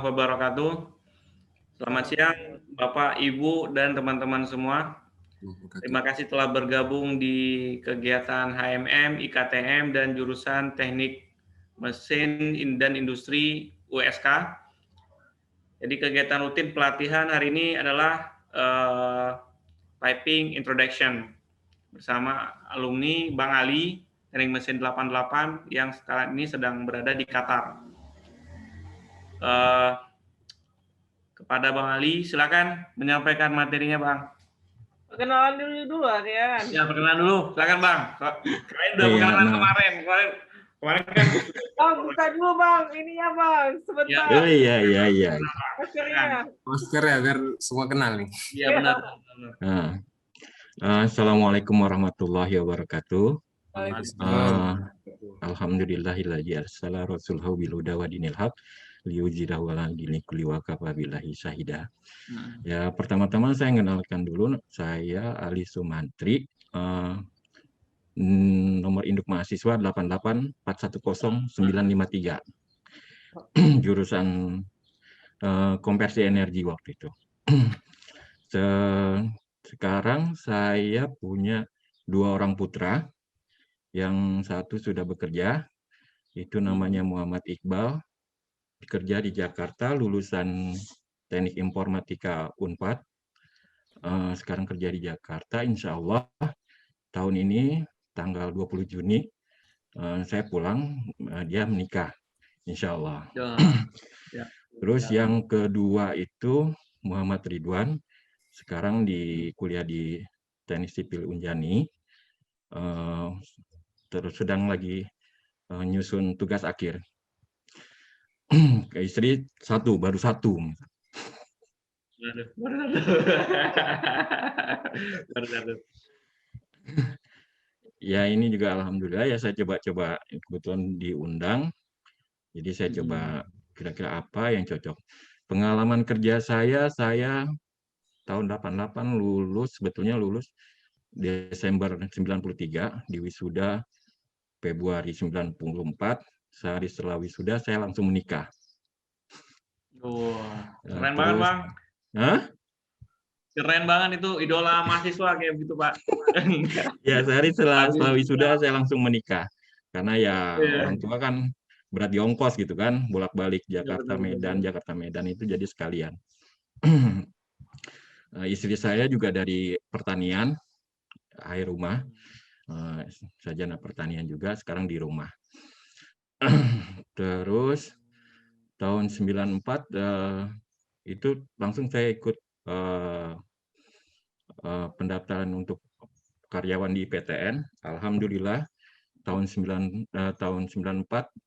wabarakatuh. Selamat siang, Bapak, Ibu, dan teman-teman semua. Terima kasih telah bergabung di kegiatan HMM, IKTM, dan jurusan Teknik Mesin dan Industri USK. Jadi kegiatan rutin pelatihan hari ini adalah Typing Introduction bersama alumni Bang Ali, Teknik Mesin 88 yang sekarang ini sedang berada di Qatar. Kepada Bang Ali, silakan menyampaikan materinya, Bang. Perkenalan dulu ya. Ya, perkenalan dulu. Silakan, Bang. Kalian udah Iya, perkenalan nah. kemarin kan. Bang, buka dulu, Bang. Ini ya, Bang. Sebentar. Oh iya. Maskernya. Masker ya, biar semua kenal nih. Iya, benar. Nah, Assalamualaikum warahmatullahi wabarakatuh. Alhamdulillahilladzi arsala rasulahu bil huda wa dinil haq liyuzhirahu 'alal dini kulli wa kafa billahi syahida. Ya, pertama-tama saya mengenalkan dulu, saya Ali Sumantri, nomor induk mahasiswa 884100953. Jurusan konversi energi waktu itu. Sekarang saya punya 2 orang putra, yang satu sudah bekerja, itu namanya Muhammad Iqbal, bekerja di Jakarta, lulusan Teknik Informatika Unpad, sekarang kerja di Jakarta. Insya Allah tahun ini tanggal 20 Juni saya pulang, dia menikah, insya Allah. Terus yang kedua itu Muhammad Ridwan, sekarang kuliah di Teknik Sipil Unjani, terus sedang lagi nyusun tugas akhir. Ke istri baru satu. Ya ini juga alhamdulillah ya, saya coba kebetulan diundang, jadi saya coba kira-kira apa yang cocok. Pengalaman kerja saya tahun 88 sebetulnya lulus Desember 93, di wisuda Februari 94, sehari setelah wisuda saya langsung menikah. Keren banget, Bang. Hah? Keren banget, itu idola mahasiswa kayak gitu, Pak. Ya, sehari setelah wisuda saya langsung menikah. Karena ya orang tua kan berat di ongkos gitu kan, bolak-balik Jakarta Medan itu jadi sekalian. Istri saya juga dari pertanian, air rumah, sarjana pertanian juga, sekarang di rumah. Terus tahun 94 itu langsung saya ikut pendaftaran untuk karyawan di IPTN. Alhamdulillah tahun 94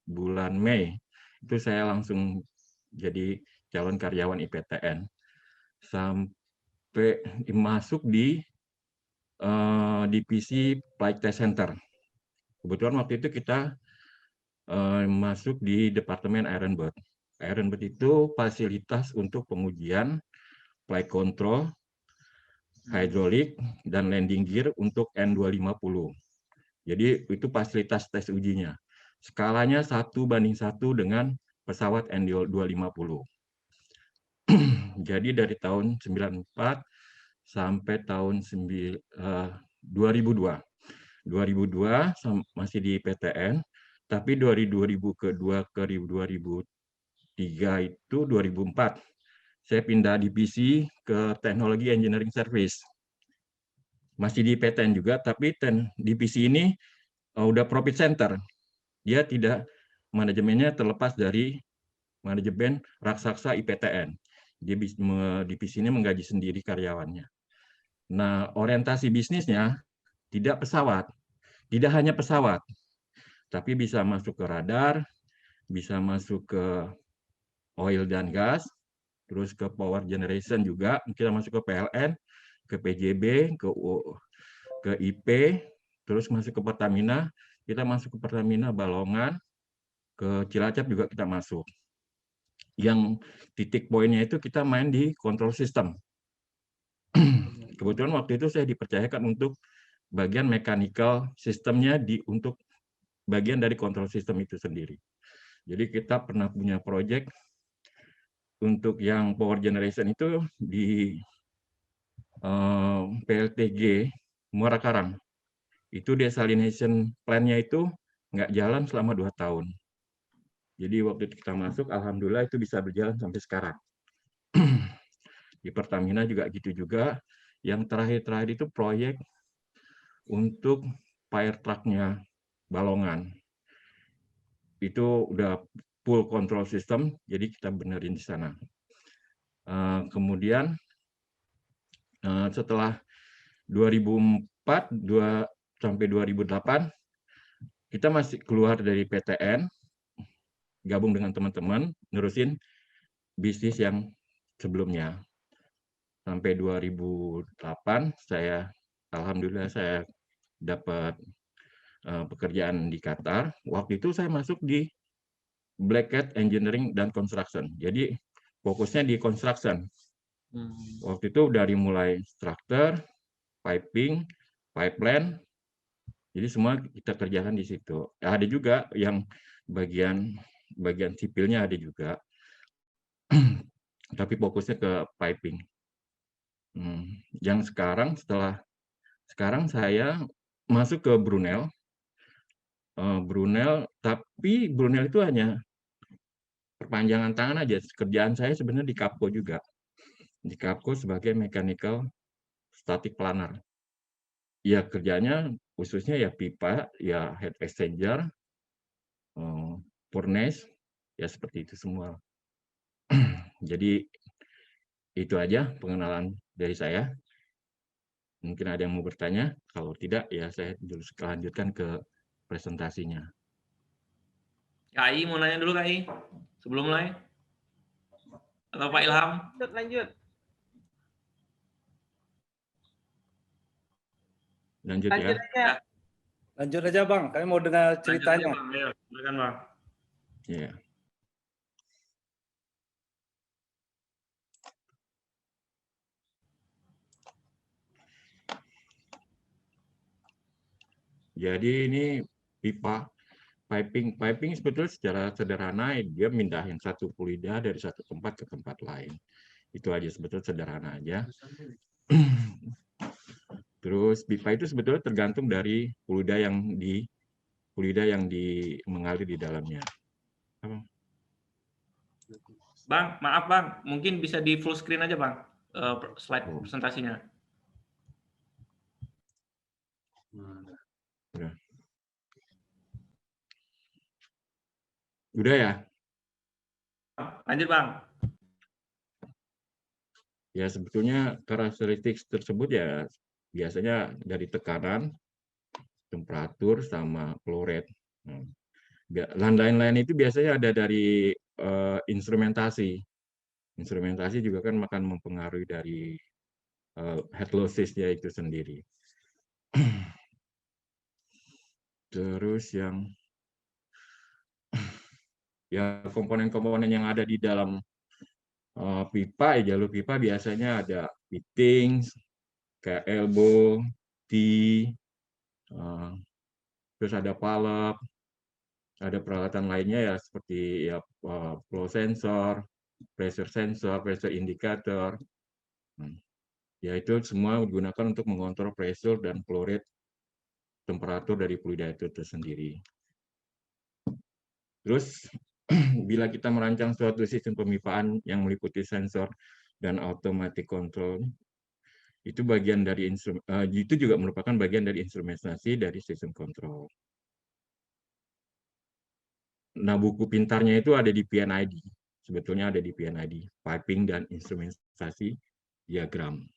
bulan Mei itu saya langsung jadi calon karyawan IPTN sampai masuk di divisi Flight Test Center. Kebetulan waktu itu kita masuk di Departemen Ironbird. Ironbird itu fasilitas untuk pengujian flight control, hidrolik, dan landing gear untuk N250. Jadi itu fasilitas tes ujinya. Skalanya 1:1 dengan pesawat N250. Jadi dari tahun 94 sampai tahun 2002. 2002 masih di PTN, tapi 2002 ke 2003 itu 2004 saya pindah divisi ke Teknologi Engineering Service. Masih di PTN juga, tapi divisi ini udah profit center. Dia tidak, manajemennya terlepas dari manajemen raksasa IPTN. Divisi ini menggaji sendiri karyawannya. Nah, orientasi bisnisnya tidak pesawat, tidak hanya pesawat, tapi bisa masuk ke radar, bisa masuk ke oil dan gas, terus ke power generation juga, kita masuk ke PLN, ke PJB, ke IP, terus masuk ke Pertamina, kita masuk ke Pertamina Balongan, ke Cilacap juga kita masuk. Yang titik poinnya itu kita main di control system. Kebetulan waktu itu saya dipercayakan untuk bagian mechanical sistemnya untuk bagian dari control system itu sendiri. Jadi kita pernah punya proyek untuk yang power generation itu di PLTG Muara Karang. Itu desalination plan-nya itu nggak jalan selama 2 tahun. Jadi waktu itu kita masuk, alhamdulillah itu bisa berjalan sampai sekarang. Di Pertamina juga gitu juga. Yang terakhir-terakhir itu proyek untuk fire truck-nya Balongan. Itu udah full control system, jadi kita benerin di sana. Kemudian setelah 2004 sampai 2008, kita masih keluar dari PTN, gabung dengan teman-teman, nerusin bisnis yang sebelumnya. Sampai 2008, alhamdulillah saya dapat pekerjaan di Qatar. Waktu itu saya masuk di Black Cat Engineering dan Construction. Jadi fokusnya di construction. Waktu itu dari mulai structure, piping, pipeline, jadi semua kita kerjakan di situ. Ada juga yang bagian sipilnya ada juga, tapi fokusnya ke piping. Yang sekarang saya masuk ke Brunel. Tapi Brunel itu hanya perpanjangan tangan aja. Kerjaan saya sebenarnya di Kapco juga. Di Kapco sebagai mechanical static planner. Ya kerjanya khususnya ya pipa, ya heat exchanger, furnace, ya seperti itu semua. Jadi itu aja pengenalan dari saya. Mungkin ada yang mau bertanya, kalau tidak ya saya lanjutkan ke presentasinya. KI mau nanya dulu KI sebelum mulai? Atau Pak Ilham? Lanjut. Lanjut ya. Aja. Lanjut aja Bang, kami mau dengar ceritanya. Bang. Ayo, silakan Bang. Ya. Jadi ini pipa piping sebetulnya secara sederhana dia mindahin satu fluida dari satu tempat ke tempat lain. Itu aja sebetulnya sederhana aja. Terus pipa itu sebetulnya tergantung dari fluida yang mengalir di dalamnya. Bang, maaf Bang, mungkin bisa di full screen aja Bang, slide presentasinya. Udah ya? Lanjut Bang. Ya sebetulnya karakteristik tersebut ya biasanya dari tekanan, temperatur, sama flow rate. Lain-lain itu biasanya ada dari instrumentasi. Instrumentasi juga kan akan mempengaruhi dari head losses-nya itu sendiri. Terus yang ya komponen-komponen yang ada di dalam pipa, jalur pipa biasanya ada fittings, kayak elbow, T, terus ada palep, ada peralatan lainnya ya seperti ya flow sensor, pressure indicator. Ya itu semua digunakan untuk mengontrol pressure dan flow rate, temperatur dari fluida itu tersendiri. Terus bila kita merancang suatu sistem pemipaan yang meliputi sensor dan automatic control, itu itu juga merupakan bagian dari instrumentasi dari sistem kontrol. Nah, buku pintarnya itu ada di PNID. Sebetulnya ada di PNID, piping dan instrumentasi diagram.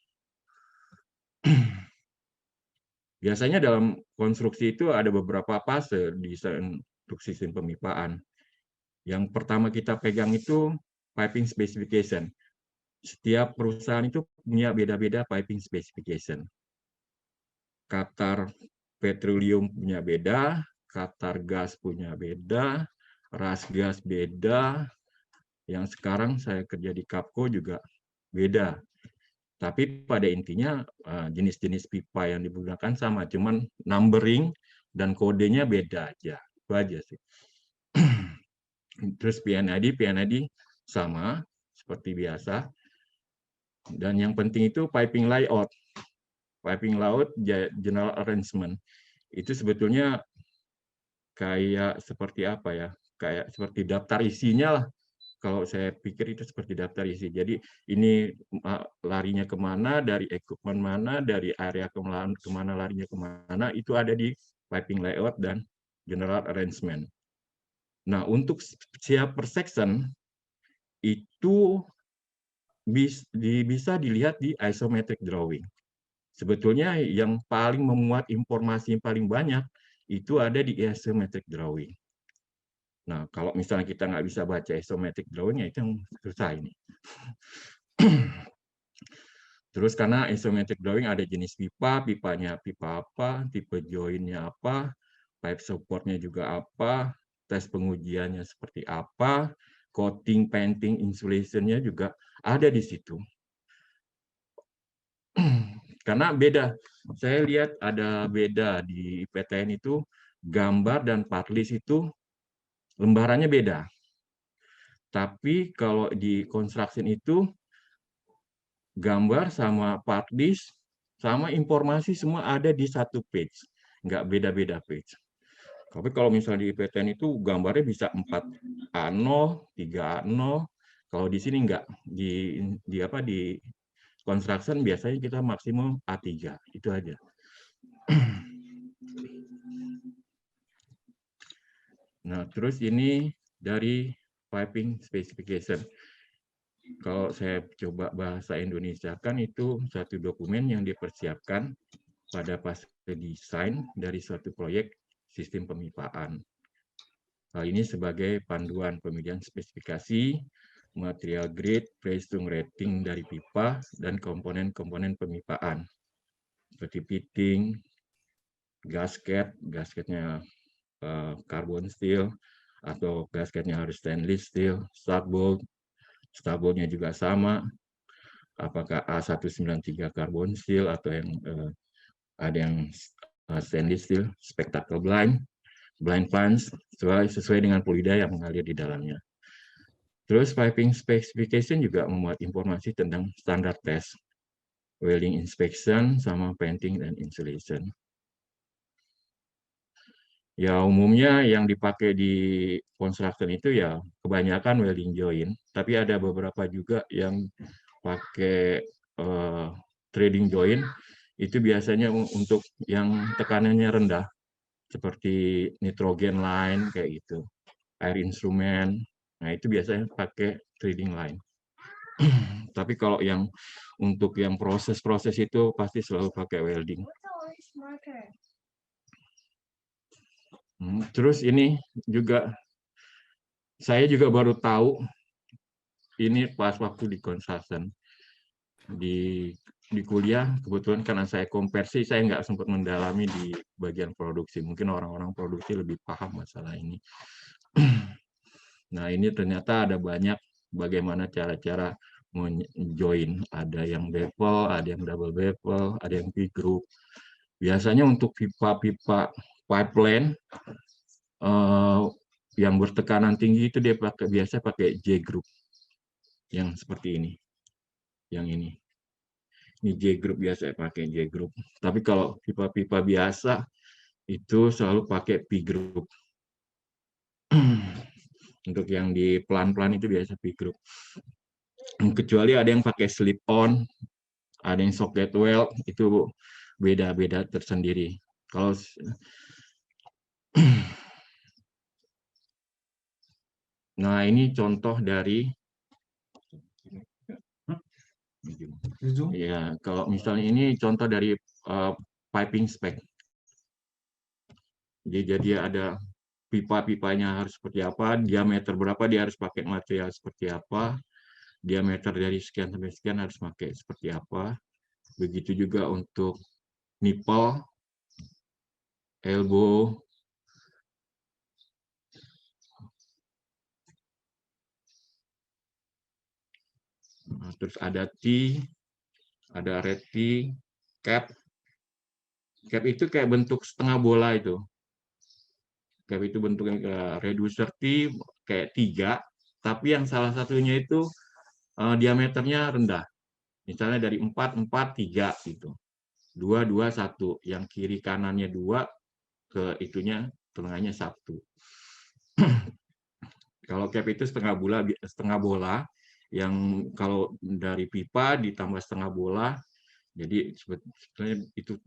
Biasanya dalam konstruksi itu ada beberapa fase di untuk sistem pemipaan. Yang pertama kita pegang itu piping specification. Setiap perusahaan itu punya beda-beda piping specification. Qatar Petroleum punya beda, Qatar Gas punya beda, Rasgas beda. Yang sekarang saya kerja di Kapco juga beda. Tapi pada intinya jenis-jenis pipa yang digunakan sama, cuman numbering dan kodenya beda aja. Itu aja sih. Terus PNID sama seperti biasa. Dan yang penting itu piping layout. Piping layout general arrangement. Itu sebetulnya kayak seperti apa ya? Kayak seperti daftar isinya lah. Kalau saya pikir itu seperti daftar isi. Jadi ini larinya kemana, dari equipment mana, dari area kemana larinya kemana, itu ada di piping layout dan general arrangement. Nah, untuk siap per section, itu bisa dilihat di isometric drawing. Sebetulnya yang paling memuat informasi yang paling banyak, itu ada di isometric drawing. Nah, kalau misalnya kita nggak bisa baca isometric drawing, ya itu yang susah ini. Terus karena isometric drawing ada jenis pipa, pipanya pipa apa, tipe joinnya apa, pipe supportnya juga apa, tes pengujiannya seperti apa, coating, painting, insulation-nya juga ada di situ. Karena beda, saya lihat ada beda di PTN itu, gambar dan part list itu lembarannya beda. Tapi kalau di construction itu gambar sama part list sama informasi semua ada di satu page, nggak beda-beda page. Tapi kalau misalnya di PTN itu gambarnya bisa 4A0, 3A0. Kalau di sini nggak, di construction biasanya kita maksimum A3, itu aja. Nah, terus ini dari piping specification. Kalau saya coba bahasa Indonesia kan itu satu dokumen yang dipersiapkan pada fase desain dari suatu proyek sistem pemipaan. Hal ini sebagai panduan pemilihan spesifikasi, material grade, pricing rating dari pipa, dan komponen-komponen pemipaan. Seperti fitting, gasketnya carbon steel, atau gasketnya harus stainless steel, starbolt-nya juga sama, apakah A193 carbon steel atau yang ada yang stainless steel, spectacle blind flange, sesuai dengan fluida yang mengalir di dalamnya. Terus piping specification juga memuat informasi tentang standar tes, welding inspection, sama painting dan insulation. Ya umumnya yang dipakai di construction itu ya kebanyakan welding joint, tapi ada beberapa juga yang pakai threading joint, itu biasanya untuk yang tekanannya rendah, seperti nitrogen line kayak gitu, air instrument. Nah itu biasanya pakai threading line. Tapi kalau yang untuk yang proses-proses itu pasti selalu pakai welding. Terus ini juga saya juga baru tahu ini pas waktu di construction di kuliah, kebetulan karena saya konversi, saya nggak sempat mendalami di bagian produksi. Mungkin orang-orang produksi lebih paham masalah ini. Nah ini ternyata ada banyak bagaimana cara-cara join. Ada yang bevel, ada yang double bevel, ada yang V-group. Biasanya untuk pipa-pipa pipeline yang bertekanan tinggi itu dia biasa pakai J-group. Yang seperti ini. Yang ini. Ini J-group biasa pakai J-group. Tapi kalau pipa-pipa biasa itu selalu pakai P-group. Untuk yang di pelan-pelan itu biasa P-group. Kecuali ada yang pakai slip-on, ada yang socket weld, itu beda-beda tersendiri. Kalau nah ini contoh dari ya, kalau misalnya ini contoh dari piping spec. Jadi ada pipa-pipanya harus seperti apa, diameter berapa dia harus pakai material seperti apa, diameter dari sekian sampai sekian harus pakai seperti apa. Begitu juga untuk nipple, elbow, nah, terus ada T, ada red T, cap. Cap itu kayak bentuk setengah bola itu. Cap itu bentuknya reducer T kayak 3, tapi yang salah satunya itu diameternya rendah. Misalnya dari 4, 4, 3 gitu. 2, 2, 1. Yang kiri kanannya 2, ke itunya tengahnya 1. Kalau cap itu setengah bola, yang kalau dari pipa ditambah setengah bola, jadi sebetulnya itu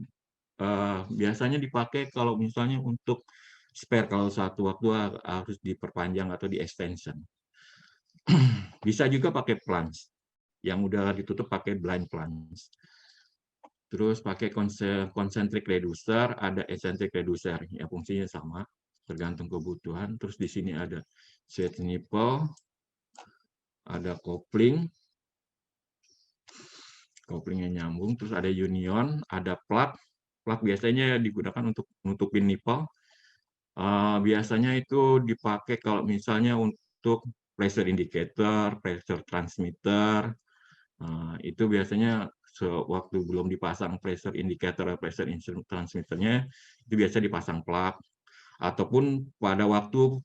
biasanya dipakai kalau misalnya untuk spare, kalau satu waktu harus diperpanjang atau di extension. Bisa juga pakai plunge, yang udah ditutup pakai blind plunge. Terus pakai concentric reducer, ada eccentric reducer, ya fungsinya sama, tergantung kebutuhan. Terus di sini ada switch nipple, ada coupling, couplingnya nyambung, terus ada union, ada plug. Plug biasanya digunakan untuk nutupin nipple. Biasanya itu dipakai kalau misalnya untuk pressure indicator, pressure transmitter. Itu biasanya sewaktu belum dipasang pressure indicator atau pressure transmitternya, itu biasa dipasang plug. Ataupun pada waktu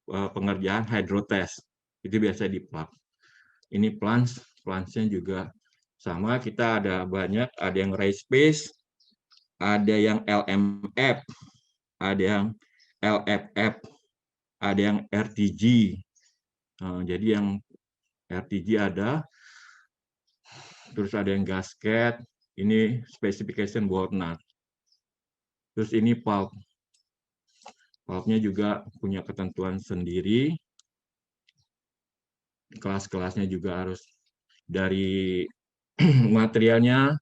pengerjaan hydro test, itu biasa di plug. Ini plunge-nya juga sama, kita ada banyak, ada yang raise space, ada yang LMF, ada yang LFF, ada yang RTG. Jadi yang RTG ada, terus ada yang gasket, ini specification Bornard. Terus ini pulp. Pulpnya juga punya ketentuan sendiri. Kelas-kelasnya juga harus dari materialnya,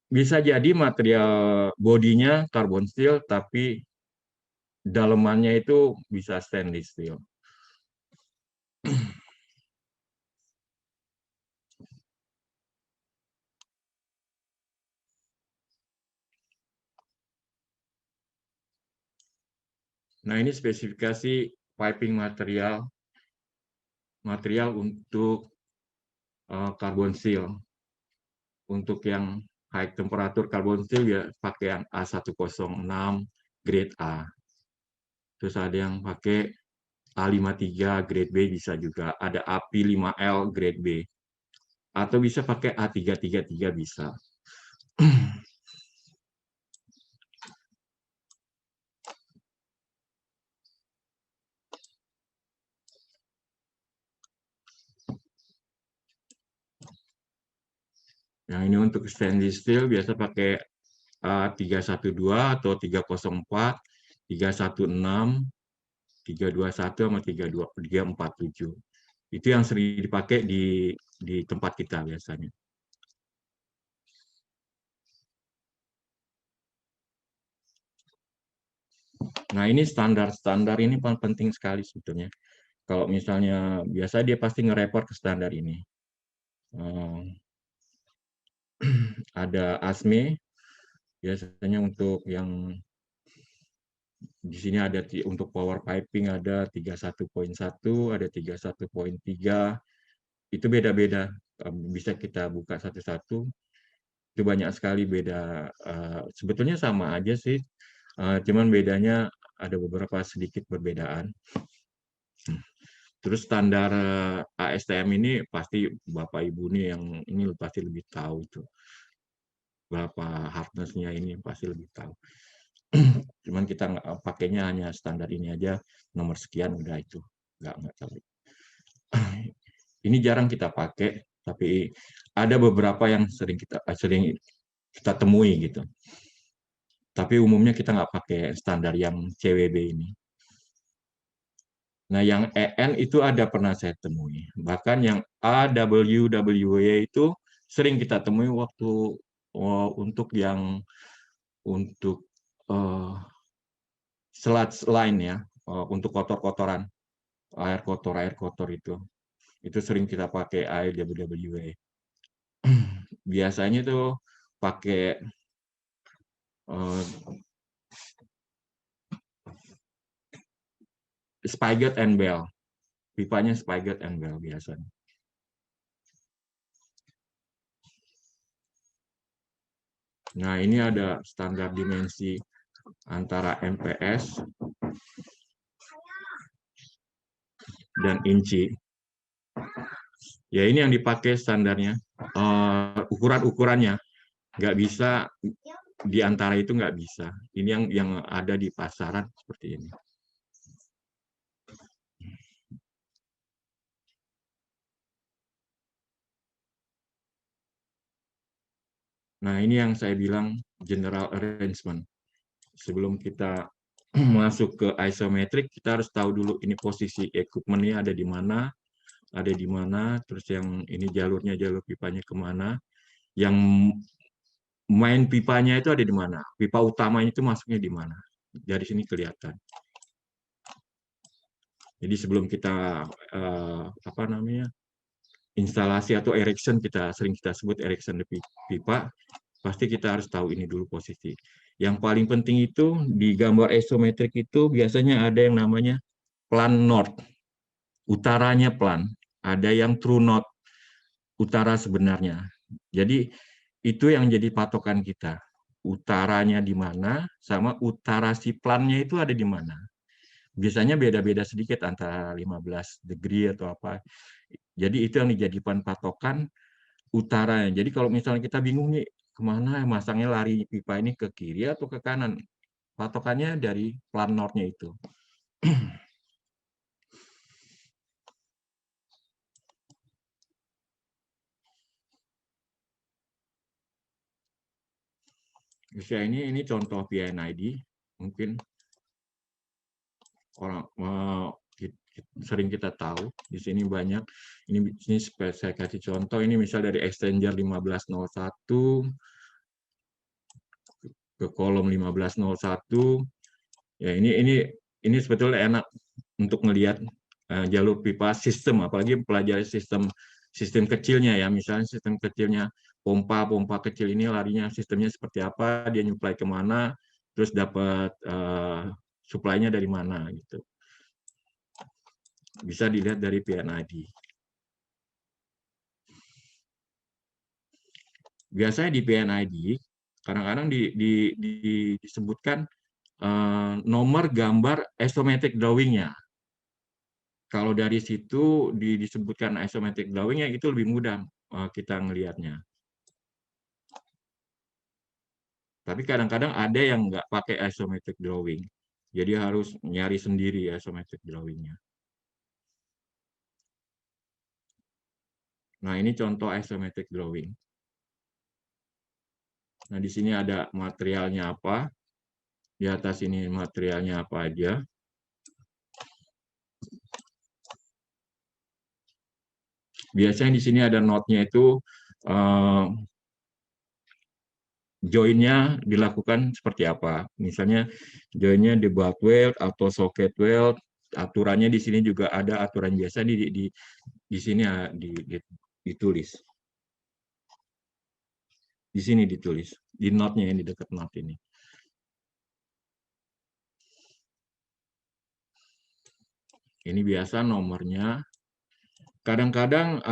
bisa jadi material bodinya carbon steel, tapi dalemannya itu bisa stainless steel. Nah, ini spesifikasi piping material untuk carbon steel. Untuk yang high temperatur carbon steel ya pakai yang A106 grade A. Terus ada yang pakai A53 grade B, bisa juga. Ada AP5L grade B. Atau bisa pakai A333 bisa. Yang ini untuk stainless steel biasa pakai 312 atau 304, 316, 321 sama 347. Itu yang sering dipakai di tempat kita biasanya. Nah, ini standar ini penting sekali sebetulnya. Kalau misalnya biasa dia pasti nge-report ke standar ini. Ada ASME, biasanya untuk yang di sini ada untuk power piping ada 31.1, ada 31.3. Itu beda-beda. Bisa kita buka satu-satu. Itu banyak sekali beda. Sebetulnya sama aja sih. Cuman bedanya ada beberapa sedikit perbedaan. Terus standar ASTM ini pasti Bapak Ibu nih yang ini pasti lebih tahu itu. Berapa hardness-nya ini pasti lebih tahu. Cuman kita pakainya hanya standar ini aja, nomor sekian udah itu. Nggak tahu. Ini jarang kita pakai, tapi ada beberapa yang sering kita temui gitu. Tapi umumnya kita nggak pakai standar yang CWB ini. Nah, yang EN itu pernah saya temui. Bahkan yang AWWA itu sering kita temui waktu untuk yang sludge line ya, untuk kotor-kotoran, air kotor itu sering kita pakai AWWA. Biasanya itu pakai Spigot and Bell. Pipanya Spigot and Bell biasanya. Nah, ini ada standar dimensi antara MPS dan inci. Ya ini yang dipakai standarnya, ukuran-ukurannya. Nggak bisa, di antara itu nggak bisa. Ini yang ada di pasaran seperti ini. Nah, ini yang saya bilang general arrangement. Sebelum kita masuk ke isometric, kita harus tahu dulu ini posisi equipment-nya ada di mana, terus yang ini jalur pipanya kemana, yang main pipanya itu ada di mana, pipa utamanya itu masuknya di mana. Dari sini kelihatan. Jadi sebelum kita instalasi atau erection, sering kita sebut erection di pipa, pasti kita harus tahu ini dulu posisi. Yang paling penting itu di gambar isometrik itu biasanya ada yang namanya plan north, utaranya plan, ada yang true north, utara sebenarnya. Jadi itu yang jadi patokan kita. Utaranya di mana sama utara si plannya itu ada di mana. Biasanya beda-beda sedikit antara 15 degree atau apa. Jadi itu yang dijadikan patokan utara. Jadi kalau misalnya kita bingung nih kemana masangnya lari pipa ini, ke kiri atau ke kanan, patokannya dari plan north-nya itu. Ya, ini contoh PNID, mungkin orang sering kita tahu. Di sini banyak. Ini saya kasih contoh. Ini misal dari exchanger 1501 ke kolom 1501. Ya, ini sebetulnya enak untuk melihat jalur pipa sistem, apalagi pelajari sistem kecilnya ya. Misalnya sistem kecilnya pompa kecil ini larinya sistemnya seperti apa, dia nyuplai kemana, terus dapat suplainya dari mana gitu. Bisa dilihat dari PNID. Biasanya di PNID kadang-kadang disebutkan nomor gambar isometric drawing-nya. Kalau dari situ disebutkan isometric drawing-nya, itu lebih mudah kita ngelihatnya. Tapi kadang-kadang ada yang nggak pakai isometric drawing. Jadi harus nyari sendiri isometric drawing-nya. Nah, ini contoh isometric drawing. Nah, di sini ada materialnya apa. Di atas ini materialnya apa aja. Biasanya di sini ada note-nya itu join-nya dilakukan seperti apa. Misalnya join-nya di butt weld atau socket weld, aturannya di sini juga ada aturan biasa di sini ditulis. Di sini ditulis, di note-nya yang di dekat note ini. Ini biasa nomornya. Kadang-kadang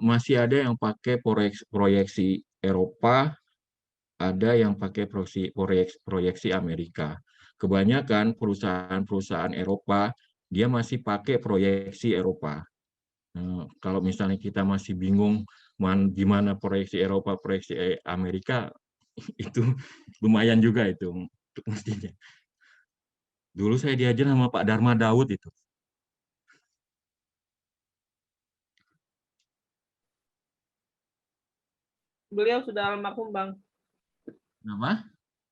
masih ada yang pakai proyeksi Eropa, ada yang pakai proyeksi Amerika. Kebanyakan perusahaan-perusahaan Eropa, dia masih pakai proyeksi Eropa. Kalau misalnya kita masih bingung gimana proyeksi Eropa, proyeksi Amerika, itu lumayan juga itu mestinya. Dulu saya diajar sama Pak Dharma Daud itu. Beliau sudah almarhum, Bang. Apa?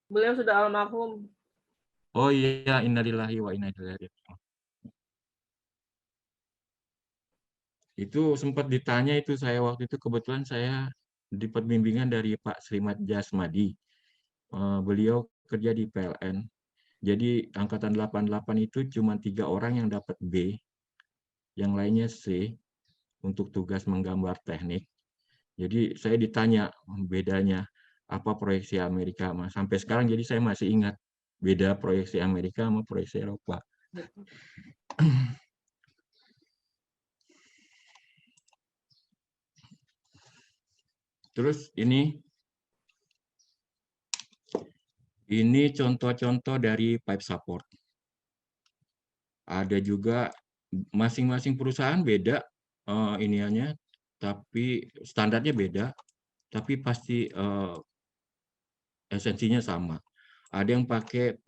Beliau sudah almarhum. Oh iya, innalillahi wa inna ilaihi raji'un. Itu sempat ditanya itu saya waktu itu, kebetulan saya dapat bimbingan dari Pak Srimat Jasmadi. Beliau kerja di PLN. Jadi angkatan 88 itu cuma 3 orang yang dapat B, yang lainnya C untuk tugas menggambar teknik. Jadi saya ditanya bedanya apa proyeksi Amerika, sampai sekarang jadi saya masih ingat beda proyeksi Amerika sama proyeksi Eropa. Terus ini contoh-contoh dari pipe support. Ada juga masing-masing perusahaan beda iniannya, tapi standarnya beda, tapi pasti esensinya sama. Ada yang pakai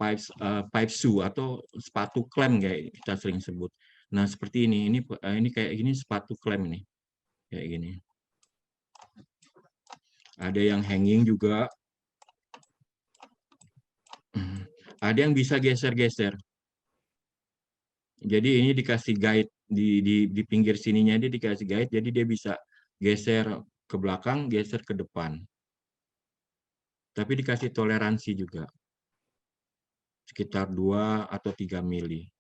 pipe shoe atau sepatu klem kayak kita sering sebut. Nah, seperti ini kayak gini sepatu klem nih. Kayak gini. Ada yang hanging juga. Ada yang bisa geser-geser. Jadi ini dikasih guide di pinggir sininya dia dikasih guide, jadi dia bisa geser ke belakang, geser ke depan. Tapi dikasih toleransi juga. Sekitar 2 atau 3 mili.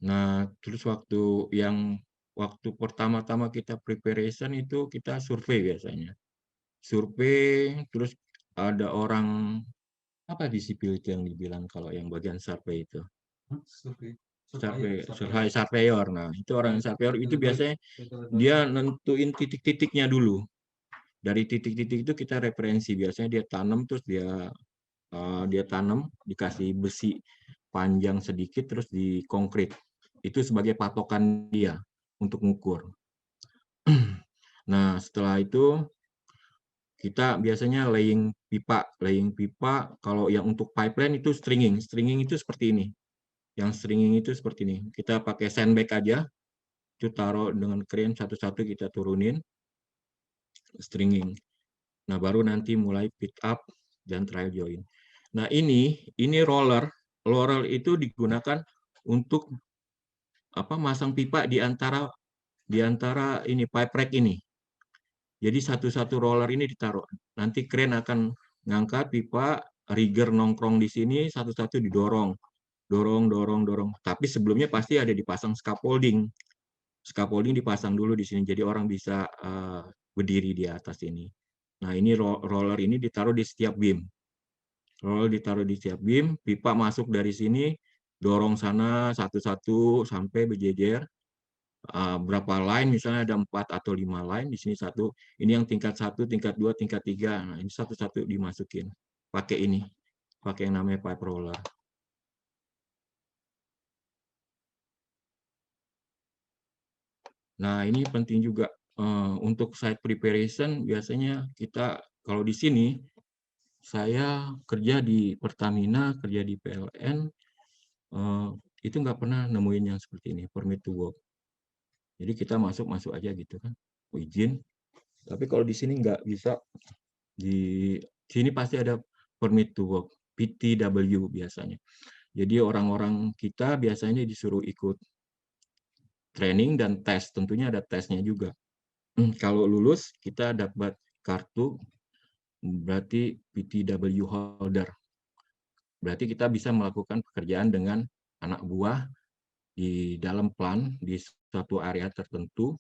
Nah, terus waktu pertama-tama kita preparation itu kita survei biasanya. Survei, terus ada orang, apa disiplin itu yang dibilang kalau yang bagian survei itu? Surveyor. Nah, itu orang surveyor itu biasanya dia nentuin titik-titiknya dulu. Dari titik-titik itu kita referensi. Biasanya dia tanam, terus dia tanam, dikasih besi panjang sedikit, terus dikonkrit. Itu sebagai patokan dia untuk mengukur. Nah, setelah itu kita biasanya laying pipa. Kalau yang untuk pipeline itu stringing itu seperti ini. Yang stringing itu seperti ini. Kita pakai sandbag aja, itu taruh dengan crane satu-satu kita turunin stringing. Nah, baru nanti mulai pick up dan trial join. Nah, ini roller itu digunakan untuk masang pipa di antara ini pipe rack ini. Jadi satu-satu roller ini ditaruh. Nanti crane akan ngangkat pipa, rigger nongkrong di sini, satu-satu didorong. Dorong. Tapi sebelumnya pasti ada dipasang scaffolding. Scaffolding dipasang dulu di sini, jadi orang bisa berdiri di atas ini. Nah, ini roller ini ditaruh di setiap beam. Roller ditaruh di setiap beam, pipa masuk dari sini, dorong sana satu-satu sampai berjejer. Berapa line, misalnya ada 4 atau 5 line, di sini satu, ini yang tingkat 1, tingkat 2, tingkat 3. Nah, ini satu-satu dimasukin. Pakai yang namanya pipe roller. Nah, ini penting juga untuk site preparation. Biasanya kita kalau di sini saya kerja di Pertamina, kerja di PLN, itu nggak pernah nemuin yang seperti ini, permit to work. Jadi kita masuk aja gitu kan, izin. Tapi kalau di sini nggak bisa. Di sini pasti ada permit to work, PTW biasanya. Jadi orang-orang kita biasanya disuruh ikut training dan tes, tentunya ada tesnya juga. Kalau lulus kita dapat kartu, berarti PTW holder. Berarti kita bisa melakukan pekerjaan dengan anak buah di dalam plant di suatu area tertentu.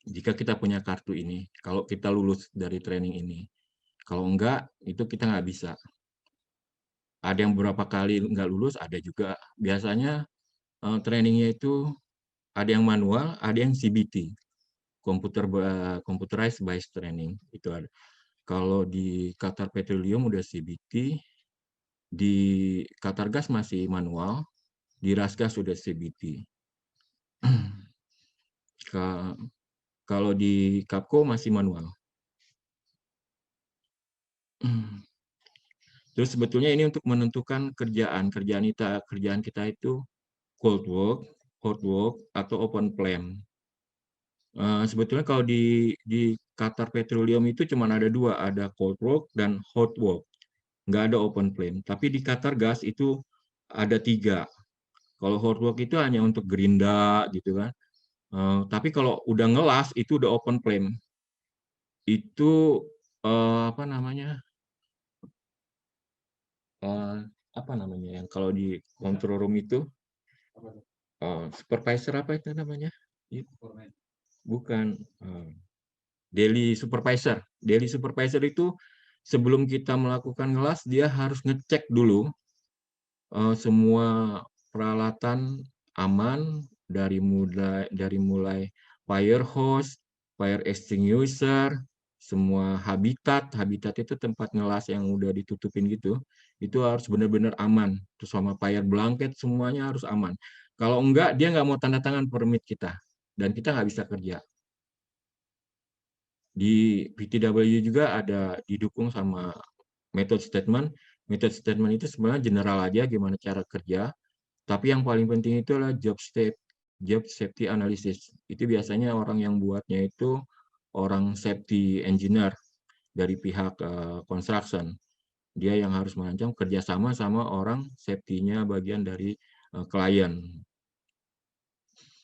Jika kita punya kartu ini, kalau kita lulus dari training ini. Kalau enggak, itu kita nggak bisa. Ada yang beberapa kali nggak lulus, ada juga. Biasanya trainingnya itu ada yang manual, ada yang CBT, computerized based training. Itu ada. Kalau di Qatar Petroleum udah CBT, di Qatar Gas masih manual, di Rasgas sudah CBT. Kalau di Capco masih manual. Terus sebetulnya ini untuk menentukan kerjaan kita itu cold work, hot work, atau open flame. Sebetulnya kalau di Qatar Petroleum itu cuma ada 2, ada cold work dan hot work. Nggak ada open flame. Tapi di Qatar Gas itu ada 3. Kalau hot work itu hanya untuk gerinda gitu kan. Tapi kalau udah ngelas itu udah open flame. Itu apa namanya yang kalau di control room itu supervisor apa itu namanya? Bukan. Daily supervisor. Daily supervisor itu sebelum kita melakukan ngelas dia harus ngecek dulu semua peralatan aman dari mulai fire hose, fire extinguisher, semua habitat itu tempat ngelas yang udah ditutupin gitu, itu harus benar-benar aman. Terus sama fire blanket semuanya harus aman. Kalau enggak, dia nggak mau tanda tangan permit kita, dan kita nggak bisa kerja. Di PTW juga ada didukung sama method statement. Method statement itu sebenarnya general aja gimana cara kerja, tapi yang paling penting itu adalah job safety analysis. Itu biasanya orang yang buatnya itu orang safety engineer dari pihak construction. Dia yang harus merancang kerjasama sama orang safety-nya bagian dari klien.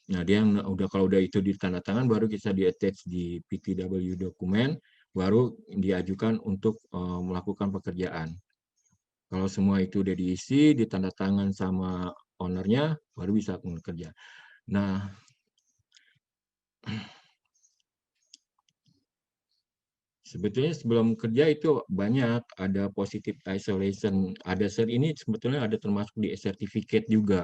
Nah, dia yang kalau udah itu ditandatangan baru bisa di-attach di PTW dokumen, baru diajukan untuk melakukan pekerjaan. Kalau semua itu udah diisi, ditandatangan sama ownernya, baru bisa bekerja. Nah, sebetulnya sebelum kerja itu banyak, ada positive isolation, ada ini sebetulnya ada termasuk di sertifikat juga.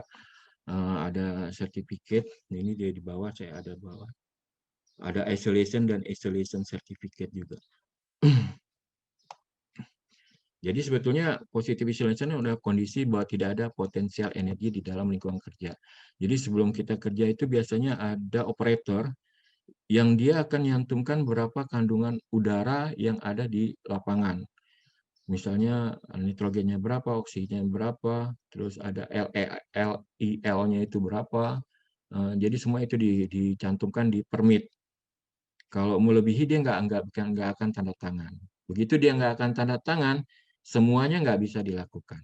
Ada sertifikat, ini dia di bawah, saya ada bawah. Ada isolation dan isolation certificate juga. Jadi sebetulnya positive isolation adalah kondisi bahwa tidak ada potensial energi di dalam lingkungan kerja. Jadi sebelum kita kerja itu biasanya ada operator yang dia akan nyantumkan berapa kandungan udara yang ada di lapangan. Misalnya nitrogennya berapa, oksigennya berapa, terus ada LEL-nya itu berapa. Jadi semua itu dicantumkan di permit. Kalau melebihi dia nggak akan tanda tangan. Begitu dia nggak akan tanda tangan, semuanya nggak bisa dilakukan.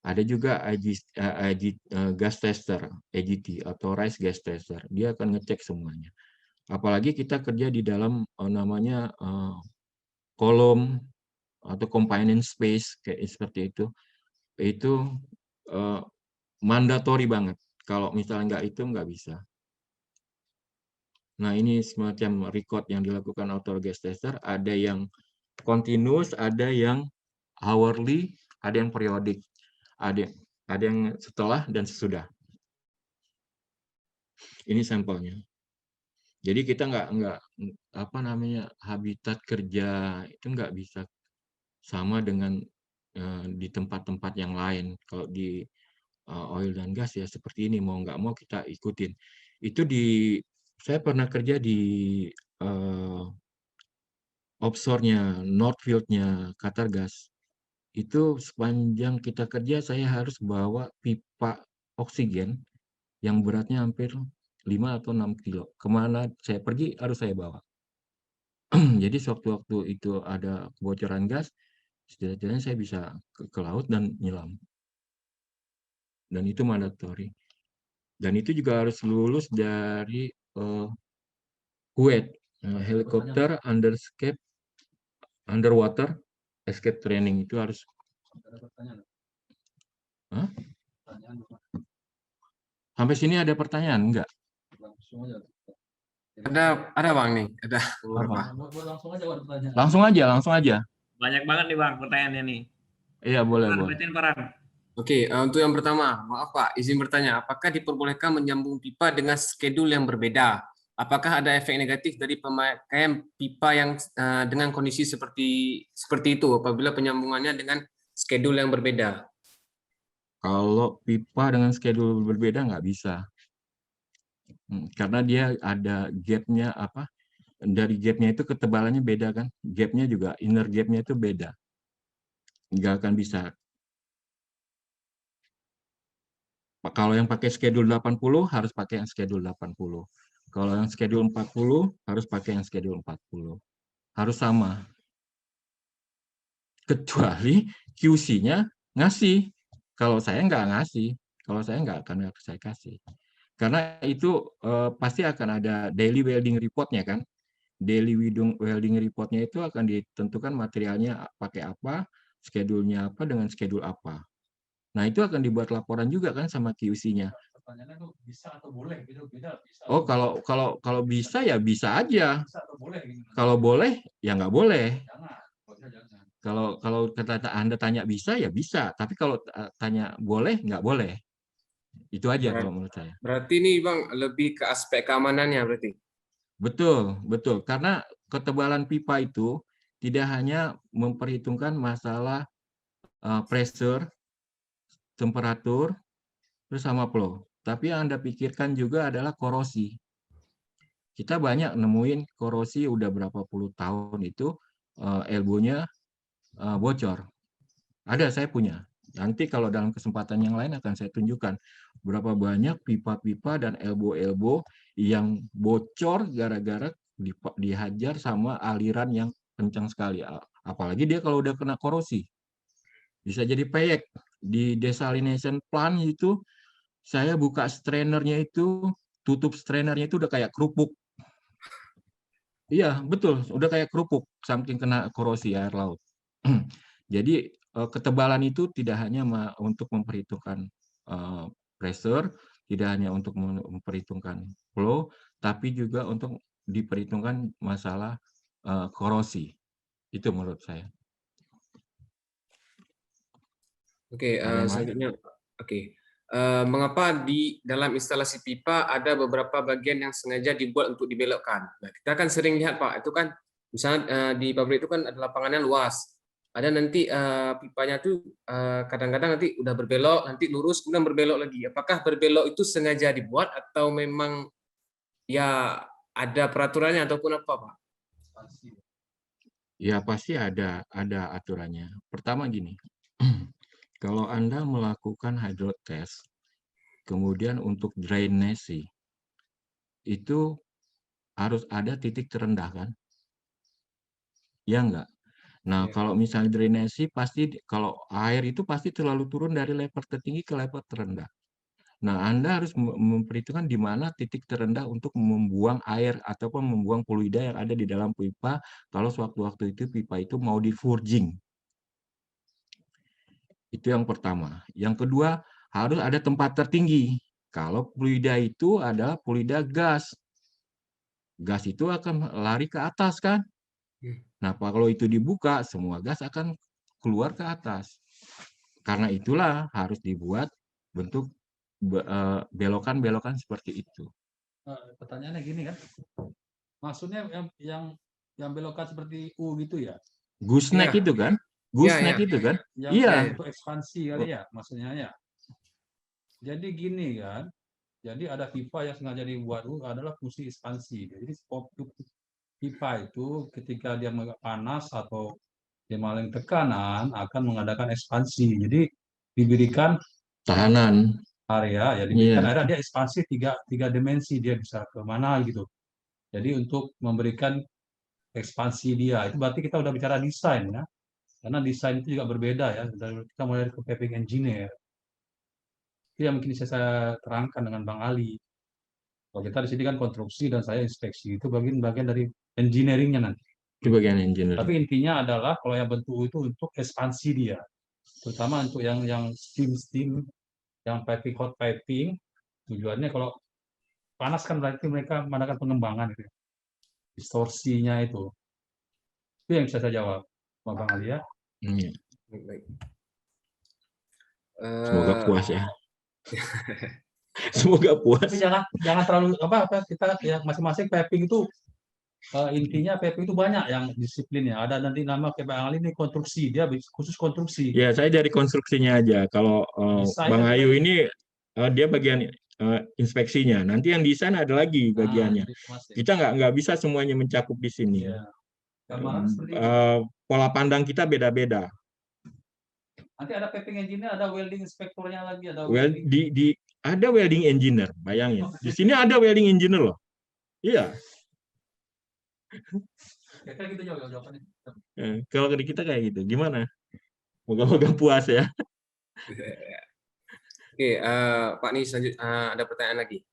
Ada juga gas tester, AGT, authorized gas tester. Dia akan ngecek semuanya. Apalagi kita kerja di dalam namanya kolom atau confinement space kayak seperti itu mandatory banget. Kalau misalnya nggak itu nggak bisa. Nah, ini semacam record yang dilakukan auto gas tester, ada yang continuous, ada yang hourly, ada yang periodik, ada yang setelah dan sesudah. Ini sampelnya. Jadi kita nggak habitat kerja itu nggak bisa sama dengan di tempat-tempat yang lain. Kalau di oil dan gas ya seperti ini, mau nggak mau kita ikutin. Itu saya pernah kerja di offshore-nya, North Field-nya Qatargas. Itu sepanjang kita kerja saya harus bawa pipa oksigen yang beratnya hampir 5 atau 6 kilo. Kemana saya pergi harus saya bawa. Jadi sewaktu-waktu itu ada kebocoran gas, setidaknya saya bisa ke laut dan nyelam. Dan itu mandatory. Dan itu juga harus lulus dari Kuwait, helikopter underwater escape training itu harus. Hah? Sampai sini ada pertanyaan enggak? Ada Bang nih, ada beberapa. Langsung aja. Banyak banget nih Bang pertanyaannya nih. Iya, boleh. Paran. Oke, untuk yang pertama, maaf Pak, izin bertanya, apakah diperbolehkan menyambung pipa dengan schedule yang berbeda? Apakah ada efek negatif dari pemakaian pipa yang dengan kondisi seperti itu apabila penyambungannya dengan schedule yang berbeda? Kalau pipa dengan schedule berbeda nggak bisa. Karena dia ada gap-nya apa? Dari gap-nya itu ketebalannya beda kan? Gap-nya juga, inner gap-nya itu beda. Nggak akan bisa. Kalau yang pakai schedule 80 harus pakai yang schedule 80. Kalau yang schedule 40 harus pakai yang schedule 40. Harus sama. Kecuali QC-nya ngasih. Kalau saya nggak ngasih. Kalau saya nggak akan saya kasih. Karena itu pasti akan ada daily welding report-nya kan. Daily welding report-nya itu akan ditentukan materialnya pakai apa, schedule-nya apa, dengan schedule apa. Nah, itu akan dibuat laporan juga kan sama QC-nya. Pertanyaannya tuh bisa atau boleh gitu, beda bisa. Oh, kalau bisa ya bisa aja. Kalau boleh ya nggak boleh. Jangan. Kalau Anda tanya bisa ya bisa, tapi kalau tanya boleh nggak boleh. Itu aja kalau menurut saya. Berarti ini Bang lebih ke aspek keamanannya berarti. Betul, betul. Karena ketebalan pipa itu tidak hanya memperhitungkan masalah pressure, temperatur, terus sama flow. Tapi yang Anda pikirkan juga adalah korosi. Kita banyak nemuin korosi udah berapa puluh tahun itu elbownya bocor. Ada, saya punya. Nanti kalau dalam kesempatan yang lain akan saya tunjukkan berapa banyak pipa-pipa dan elbow-elbow yang bocor gara-gara dihajar sama aliran yang kencang sekali. Apalagi dia kalau udah kena korosi. Bisa jadi peyek. Di desalination plant itu, saya buka strainernya itu, tutup strainernya itu udah kayak kerupuk. Iya, betul. Udah kayak kerupuk, saking kena korosi air laut. Jadi ketebalan itu tidak hanya untuk memperhitungkan pressure, tidak hanya untuk memperhitungkan flow, tapi juga untuk diperhitungkan masalah korosi. Itu menurut saya. Oke, Ada yang lain? selanjutnya. Oke. Mengapa di dalam instalasi pipa ada beberapa bagian yang sengaja dibuat untuk dibelokkan? Nah, kita kan sering lihat, Pak, itu kan misalnya di pabrik itu kan ada lapangannya luas. Ada nanti pipanya tuh kadang-kadang nanti udah berbelok, nanti lurus, kemudian berbelok lagi. Apakah berbelok itu sengaja dibuat atau memang ya ada peraturannya ataupun apa, Pak? Ya pasti ada aturannya. Pertama gini, kalau Anda melakukan hydrotest, kemudian untuk drainase, itu harus ada titik terendah kan? Ya enggak? Nah, Ya. kalau misalnya drainase, pasti kalau air itu pasti terlalu turun dari level tertinggi ke level terendah. Nah, Anda harus memperhitungkan di mana titik terendah untuk membuang air ataupun membuang fluida yang ada di dalam pipa kalau sewaktu-waktu itu pipa itu mau di-purging. Itu yang pertama. Yang kedua, harus ada tempat tertinggi. Kalau fluida itu adalah fluida gas. Gas itu akan lari ke atas kan? Nah, kalau itu dibuka, semua gas akan keluar ke atas. Karena itulah harus dibuat bentuk belokan-belokan seperti itu. Pertanyaannya gini kan, maksudnya yang belokan seperti U gitu ya? Gooseneck Ya. itu kan? Ya, Gooseneck ya. itu kan? Yang Iya. untuk ekspansi kali ya, maksudnya ya. Jadi gini kan, jadi ada pipa yang sengaja dibuat adalah fungsi ekspansi. Jadi pipa itu ketika dia panas atau dia mengalami tekanan akan mengadakan ekspansi. Jadi diberikan Tahanan. area, ya diberikan Iya. area dia ekspansi tiga dimensi, dia bisa ke mana gitu. Jadi untuk memberikan ekspansi dia, itu berarti kita udah bicara desain ya. Karena desain itu juga berbeda ya. Kita mulai ke piping engineer. Itu yang mungkin bisa saya terangkan dengan Bang Ali. Kalau kita di sini kan konstruksi dan saya inspeksi, itu bagian dari engineeringnya nanti. Itu bagian engineer. Tapi intinya adalah kalau yang bentuk itu untuk ekspansi dia, terutama untuk yang steam, yang piping hot piping, tujuannya kalau panas kan berarti mereka mengadakan pengembangan gitu, distorsinya itu yang bisa saya jawab, Bang Ali ya. Iya. Baik. Semoga puas ya. Semoga puas. Tapi jangan terlalu kita yang masing-masing piping itu intinya piping itu banyak yang disiplinnya. Ada nanti nama kayak Bang Ali ini konstruksi, dia khusus konstruksi. Ya, saya dari konstruksinya aja. Kalau Bang Ayu ini dia bagian inspeksinya. Nanti yang desain ada lagi bagiannya. Kita nggak bisa semuanya mencakup di sini. Ya. Pola pandang kita beda-beda. Nanti ada piping engineer, ada welding inspektornya lagi, ada ada welding engineer, bayangin. Di sini ada welding engineer loh. Iya. Kayak gitu jawabannya. Kalau kita kayak gitu, gimana? Moga-moga puas ya. Oke, Pak nih selanjutnya ada pertanyaan lagi.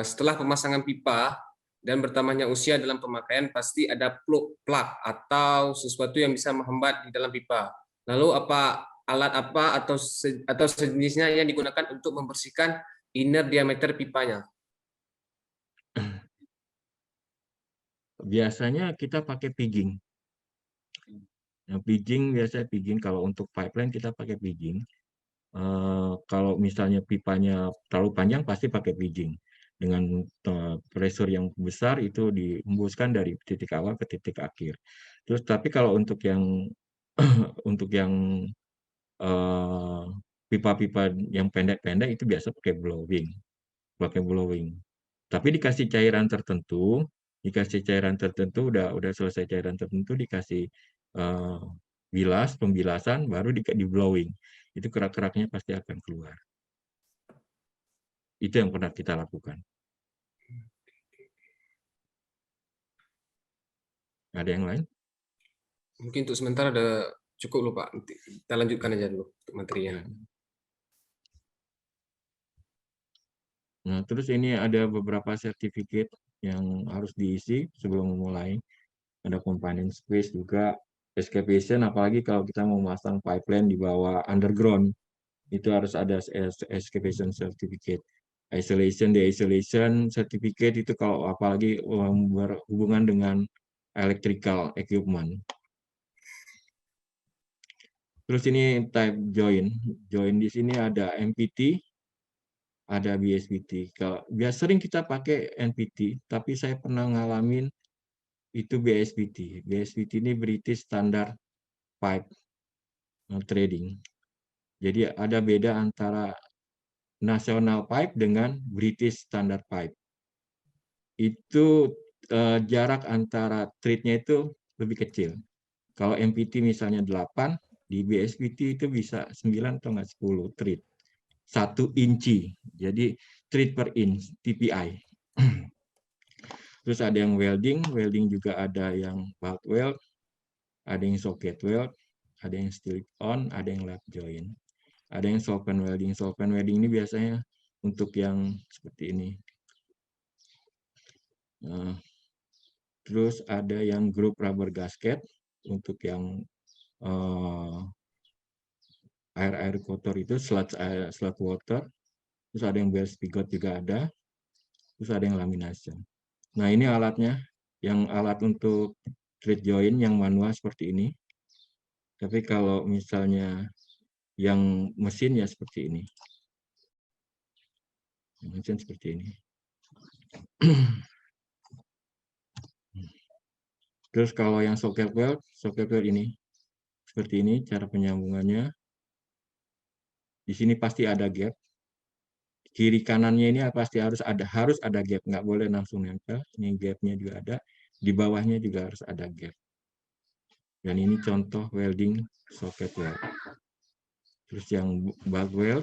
Setelah pemasangan pipa dan bertambahnya usia dalam pemakaian, pasti ada plug atau sesuatu yang bisa menghambat di dalam pipa. Lalu alat apa atau sejenisnya yang digunakan untuk membersihkan inner diameter pipanya? Biasanya kita pakai pigging. Pigging biasanya pigging. Kalau untuk pipeline kita pakai pigging. Kalau misalnya pipanya terlalu panjang pasti pakai pigging. dengan pressure yang besar itu dihembuskan dari titik awal ke titik akhir. Terus tapi kalau untuk yang untuk yang pipa-pipa yang pendek-pendek itu biasa pakai blowing. Tapi dikasih cairan tertentu, udah selesai cairan tertentu dikasih pembilasan, baru di blowing. Itu kerak-keraknya pasti akan keluar. Itu yang pernah kita lakukan. Ada yang lain? Mungkin untuk sementara ada cukup loh Pak. Nanti kita lanjutkan aja dulu untuk materinya. Nah, terus ini ada beberapa sertifikat yang harus diisi sebelum memulai. Ada confinement space juga, excavation, apalagi kalau kita mau memasang pipeline di bawah underground, itu harus ada excavation certificate. Isolation certificate itu kalau apalagi berhubungan dengan electrical equipment. Terus ini type join. Join di sini ada MPT, ada BSPT. Kalau biasa sering kita pakai NPT, tapi saya pernah ngalamin itu BSPT. BSPT ini British Standard Pipe Trading. Jadi ada beda antara National Pipe dengan British Standard Pipe. Itu jarak antara treat-nya itu lebih kecil. Kalau MPT misalnya 8, di BSPT itu bisa 9 atau 10 treat. 1 inci. Jadi treat per inch, TPI. Terus ada yang welding juga ada yang bulk weld, ada yang socket weld, ada yang slip on, ada yang lap joint. Ada yang solvent welding. Solvent welding ini biasanya untuk yang seperti ini. Terus ada yang group rubber gasket untuk yang air kotor itu, sludge water. Terus ada yang bare spigot juga ada. Terus ada yang lamination. Nah, ini alatnya. Yang alat untuk treat joint yang manual seperti ini. Tapi kalau misalnya yang mesin ya seperti ini. Mesin seperti ini. Terus kalau yang socket weld ini seperti ini cara penyambungannya. Di sini pasti ada gap. Kiri kanannya ini pasti harus ada gap, nggak boleh langsung nempel. Ini gapnya juga ada. Di bawahnya juga harus ada gap. Dan ini contoh welding socket weld. Terus yang bulk weld.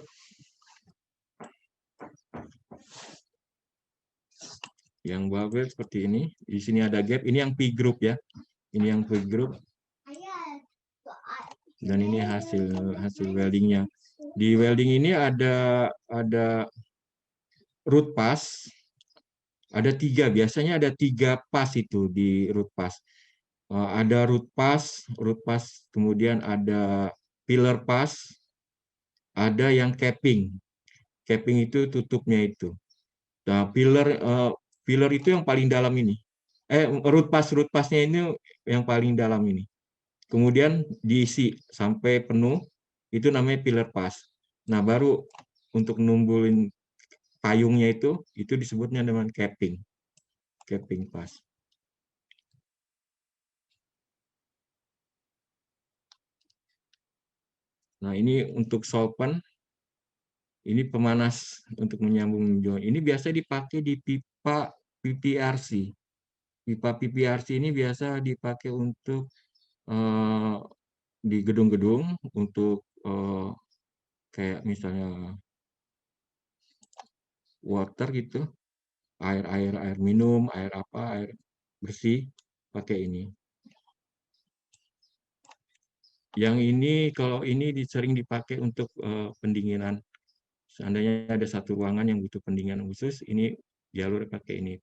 Yang bulk weld seperti ini. Di sini ada gap. Ini yang P group ya. Ini yang P group. Dan ini hasil weldingnya. Di welding ini ada root pass. Ada 3. Biasanya ada 3 pass itu di root pass. Ada root pass, kemudian ada pillar pass, ada yang capping. Capping itu tutupnya itu. Nah, pillar itu yang paling dalam ini. Root passnya ini yang paling dalam ini. Kemudian diisi sampai penuh, itu namanya pillar pass. Nah, baru untuk numbulin payungnya itu disebutnya dengan capping pass. Nah, ini untuk solvent. Ini pemanas untuk menyambung joint. Ini biasa dipakai di pipa PPRC. Pipa PPRC ini biasa dipakai untuk di gedung-gedung untuk kayak misalnya water gitu, air minum, air bersih, pakai ini. Yang ini kalau ini sering dipakai untuk pendinginan. Seandainya ada satu ruangan yang butuh pendinginan khusus, ini jalur pakai ini,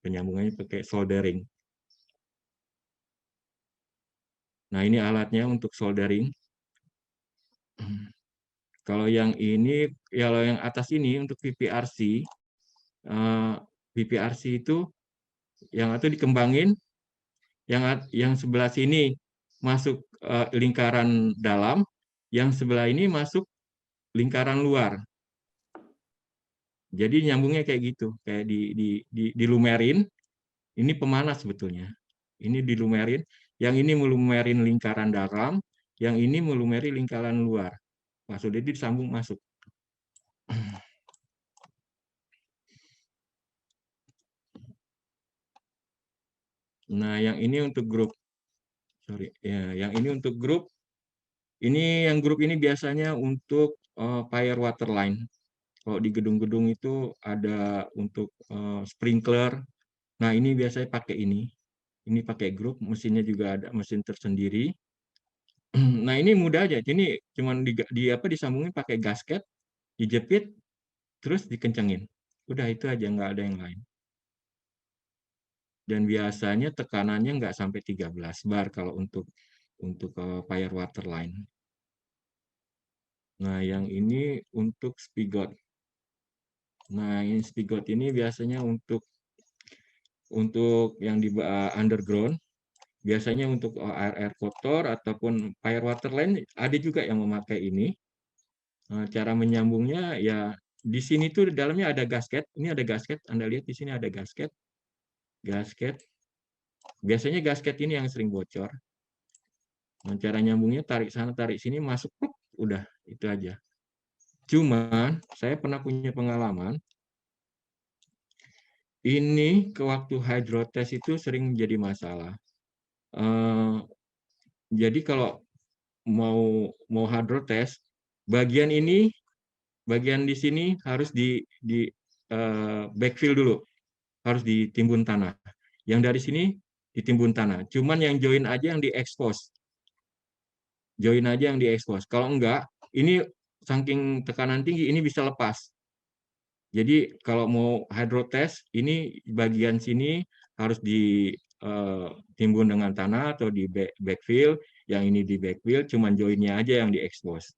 penyambungannya pakai soldering. Nah, ini alatnya untuk soldering. Kalau yang ini, kalau yang atas ini untuk PPRC, itu yang itu dikembangin, yang sebelah sini masuk lingkaran dalam, yang sebelah ini masuk lingkaran luar. Jadi nyambungnya kayak gitu, kayak dilumerin. Ini pemanas sebetulnya. Ini dilumerin, yang ini melumerin lingkaran dalam, yang ini melumeri lingkaran luar. Maksudnya disambung masuk. Nah, yang ini untuk grup. Sorry, ya, yang ini untuk grup. Yang grup ini biasanya untuk fire water line. Kalau di gedung-gedung itu ada untuk sprinkler. Nah, ini biasanya pakai ini. Ini pakai grup, mesinnya juga ada mesin tersendiri. Nah, ini mudah aja. Ini cuman disambungin pakai gasket, dijepit, terus dikencengin. Udah itu aja, nggak ada yang lain. Dan biasanya tekanannya nggak sampai 13 bar kalau untuk fire water line. Nah, yang ini untuk spigot. Nah, ini spigot ini biasanya untuk yang di underground, biasanya untuk air kotor ataupun fire water line, ada juga yang memakai ini. Cara menyambungnya ya di sini tuh di dalamnya ada gasket. Ini ada gasket, Anda lihat di sini ada gasket. Biasanya gasket ini yang sering bocor. Nah, cara nyambungnya tarik sana, tarik sini, masuk, udah, itu aja. Cuman, saya pernah punya pengalaman, ini ke waktu hydrotest itu sering menjadi masalah. Jadi kalau mau hydrotest, bagian di sini harus di backfill dulu, harus ditimbun tanah. Yang dari sini ditimbun tanah. Cuman yang join aja yang diekspos. Kalau enggak, ini saking tekanan tinggi, ini bisa lepas. Jadi kalau mau hydrotest, ini bagian sini harus ditimbun dengan tanah atau di backfill. Yang ini di backfill, cuman joinnya aja yang diekspos.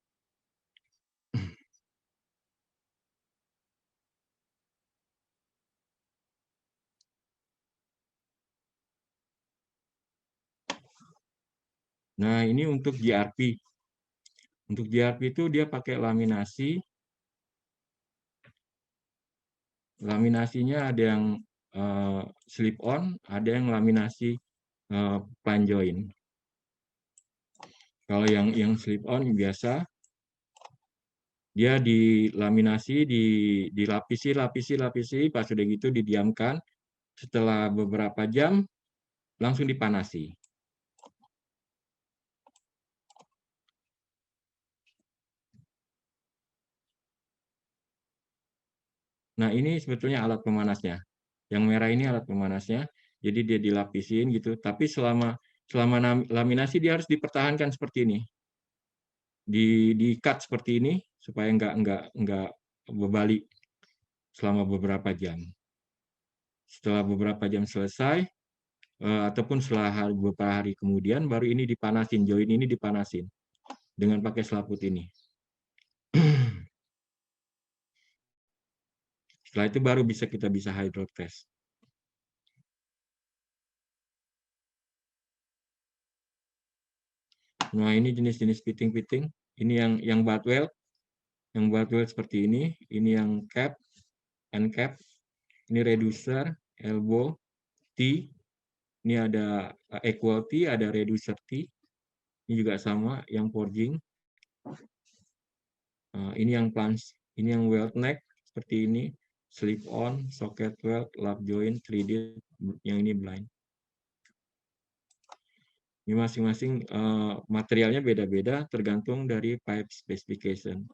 Nah, ini untuk GRP. Untuk GRP itu dia pakai laminasi. Laminasinya ada yang slip on, ada yang laminasi plain join. Kalau yang slip on biasa, dia dilaminasi, dilapisi, pas sudah gitu didiamkan. Setelah beberapa jam, langsung dipanasi. Nah, ini sebetulnya alat pemanasnya. Yang merah ini alat pemanasnya, jadi dia dilapisin gitu. Tapi selama laminasi dia harus dipertahankan seperti ini. Di-cut seperti ini supaya nggak berbalik selama beberapa jam. Setelah beberapa jam selesai, ataupun setelah beberapa hari kemudian, baru ini dipanasin, join ini dipanasin dengan pakai selaput ini. Setelah itu baru kita bisa hydrotest. Nah, ini jenis-jenis fitting. Ini yang butt weld. Yang butt weld seperti ini. Ini yang cap, end cap. Ini reducer, elbow, T. Ini ada equal T, ada reducer T. Ini juga sama, yang forging. Ini yang plunge, ini yang weld neck seperti ini. Slip on, socket weld, lap joint, 3D, yang ini blind. Ini masing-masing materialnya beda-beda tergantung dari pipe specification.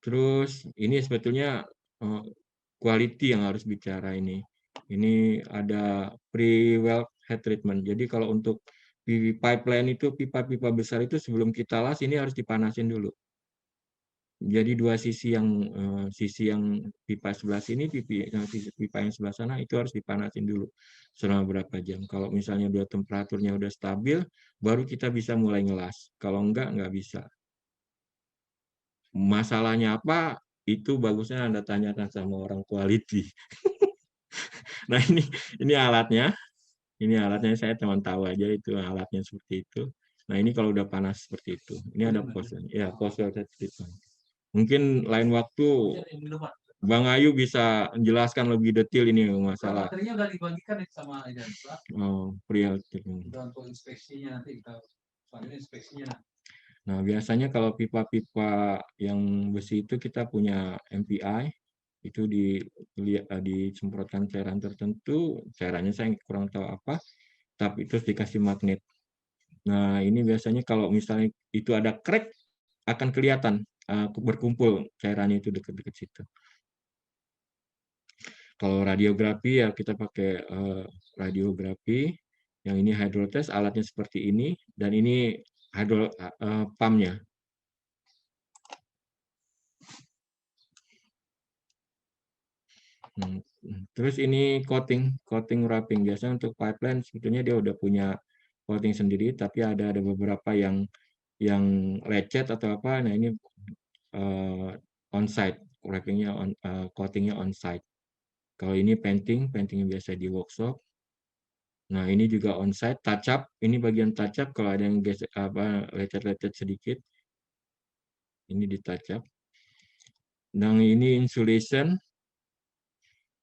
Terus ini sebetulnya quality yang harus bicara ini. Ini ada pre-weld head treatment. Jadi kalau untuk pipeline itu, pipa-pipa besar itu sebelum kita las ini harus dipanasin dulu. Jadi dua sisi yang pipa sebelah sini, pipa yang sebelah sana itu harus dipanasin dulu selama berapa jam. Kalau misalnya temperaturnya udah stabil, baru kita bisa mulai ngelas. Kalau enggak bisa. Masalahnya apa? Itu bagusnya Anda tanyakan sama orang quality. Nah, ini alatnya. Ini alatnya, saya cuma tahu aja itu alatnya seperti itu. Nah, ini kalau udah panas seperti itu. Ini ada post-nya. Ya, post-welted treatment. Mungkin lain waktu Bang Ayu bisa menjelaskan lebih detail ini masalah. Materinya udah dibagikan sama ini. Oh, pre-treatment. Udah untuk inspeksinya nanti kita soalnya inspeksinya. Nah, biasanya kalau pipa-pipa yang besi itu kita punya MPI, itu disemprotkan cairan tertentu, cairannya saya kurang tahu apa, tapi terus dikasih magnet. Nah, ini biasanya kalau misalnya itu ada crack, akan kelihatan berkumpul cairannya itu dekat-dekat situ. Kalau radiografi ya kita pakai radiografi, yang ini hydrotest, alatnya seperti ini, dan ini pumpnya. Terus ini coating wrapping. Biasanya untuk pipeline sebetulnya dia udah punya coating sendiri, tapi ada beberapa yang lecet atau apa. Nah, ini on-site, wrappingnya coatingnya on-site. Kalau ini painting biasa di workshop. Nah, ini juga on-site, touch up. Ini bagian touch up kalau ada yang lecet-lecet sedikit. Ini di touch up. Dan ini insulation.